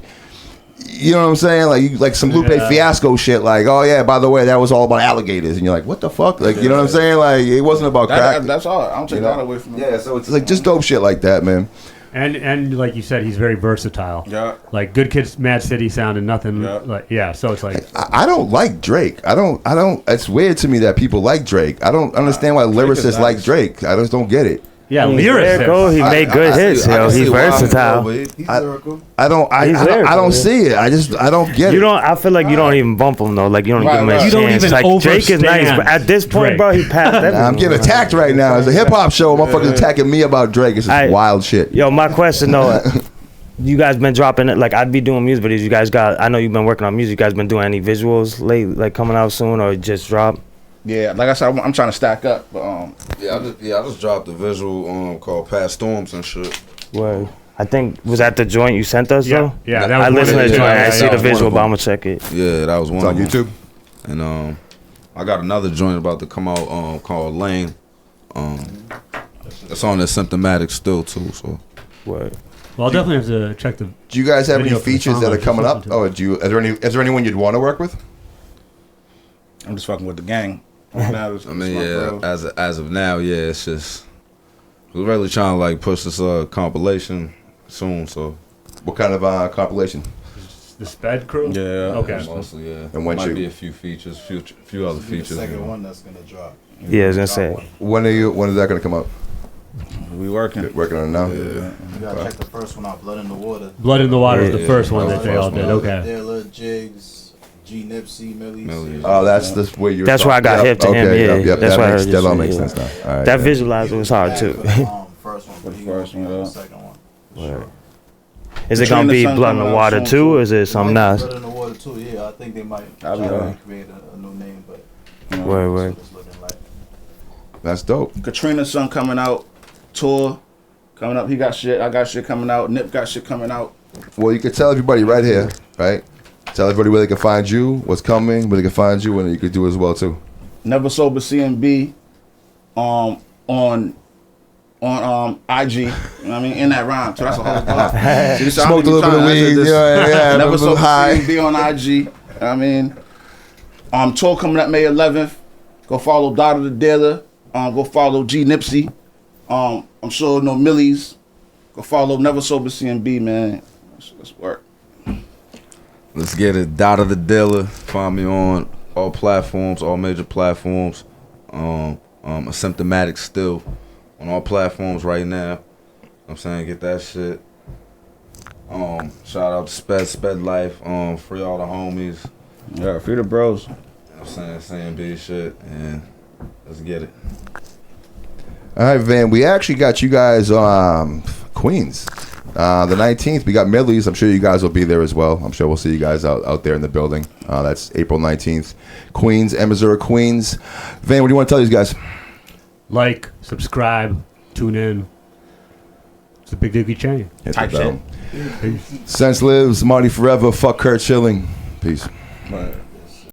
You know what I'm saying? Like some Lupe Fiasco shit. Like, oh yeah, by the way, that was all about alligators, and you're like, what the fuck? Like, you know what I'm saying? Like, it wasn't about crack. That's all. I don't take You know? that away from him. Yeah, so it's like just dope shit like that, man. And like you said, he's very versatile. Yeah. Like Good Kids, Mad City sound and nothing. Yeah. So it's like I don't like Drake. I don't. It's weird to me that people like Drake. I don't understand why lyricists like Drake. I just don't get it. yeah, He's lyrics. lyrical. He made good hits. Yo, he's versatile. He's lyrical. I don't lyrical, see it. I don't get You it. don't. I feel like you don't even bump him though. Like you don't give him a right. You don't chance. even Like Drake is nice, overstand but at this point, Drake. bro, he passed everything. I'm getting attacked right now. It's a hip hop show. Motherfuckers attacking me about Drake. It's just Aight. wild shit. Yo, my question though, you guys been dropping it? Like I'd be doing music videos. You guys got? I know you've been working on music. You guys been doing any visuals lately, like coming out soon or just drop? Yeah, like I said, I'm trying to stack up, but I just dropped a visual called Past Storms and shit. Word. I think was that the joint you sent us Yeah. though? Yeah, that I was listened to one the of joint. the- I yeah, see that the was one visual, of but them. I'm gonna check it. Yeah, that was one It's on of them. YouTube. And I got another joint about to come out called Lane. It's on the Symptomatic still too. So. Word. Well, I'll definitely have to check the. Do you guys have any Video for the features song that I are just coming up? listened to. Oh, is there anyone you'd want to work with? I'm just fucking with the gang. Now, I mean, yeah. As of now, yeah. It's just we're really trying to like push this compilation soon. So. What kind of compilation? The SPED crew? Yeah. Okay. Mostly, yeah. And when might you- be a few features, few other The features. second one that's gonna drop. Yeah, I was gonna say. When is that going to come out? We working. Working on it now. You gotta check the first one out, Blood in the Water. Blood in the Water is Yeah. the first one Yeah. that they all did. Okay. Dilla, Jigs, G Nipsey, Millyz. Millyz. Oh, that's this where you. That's where I got hip to him, yeah. Yep, That's that why I makes heard that you all say, makes yeah. sense now. All right, That yeah. visualizer was hard too. First one, but he first gonna be one, on yeah. the second one. For Word. sure. Is it gonna be Katrina Blood in Sun the Water coming out too, soon, or is it something Might be else? Blood in the Water too, yeah. I think they might try I'll be to right. create a new name, but Word, that's word. what it's looking like. That's dope. Katrina's son coming out. Tour coming up. He got shit. I got shit coming out. Nip got shit coming out. Well, you can tell everybody right here, right? Tell everybody where they can find you, what's coming, where they can find you, and you could do as well too. Neva Soba CMB on IG. You know what I mean? In that rhyme. So that's a whole block. See, so how Smoked a many little bit of times I said weed. this? Yeah, Neva a little Soba high. CMB on IG. You know what I mean? Tour coming up May 11th. Go follow Dotta the Dealer. Go follow G Nipsey. I'm sure you know Millyz. Go follow Neva Soba CMB, man. Let's work. Let's get it. Dotta the Dealer. Find me on all platforms, all major platforms. Asymptomatic still on all platforms right now. I'm saying get that shit. Shout out to SPED Life. Free all the homies. Yeah, free the bros. You know what I'm saying big shit, and let's get it. All right, Van. We actually got you guys Queens. The 19th, we got Millyz. I'm sure you guys will be there as well. I'm sure we'll see you guys out there in the building. That's April 19th. Queens, and Missouri, Queens. Van, what do you want to tell these guys? Like, subscribe, tune in. It's the Big Dookie Chain. Hit Type the bell. shit. Peace. Sense lives, Marty forever. Fuck Kurt Schilling. Peace. Right.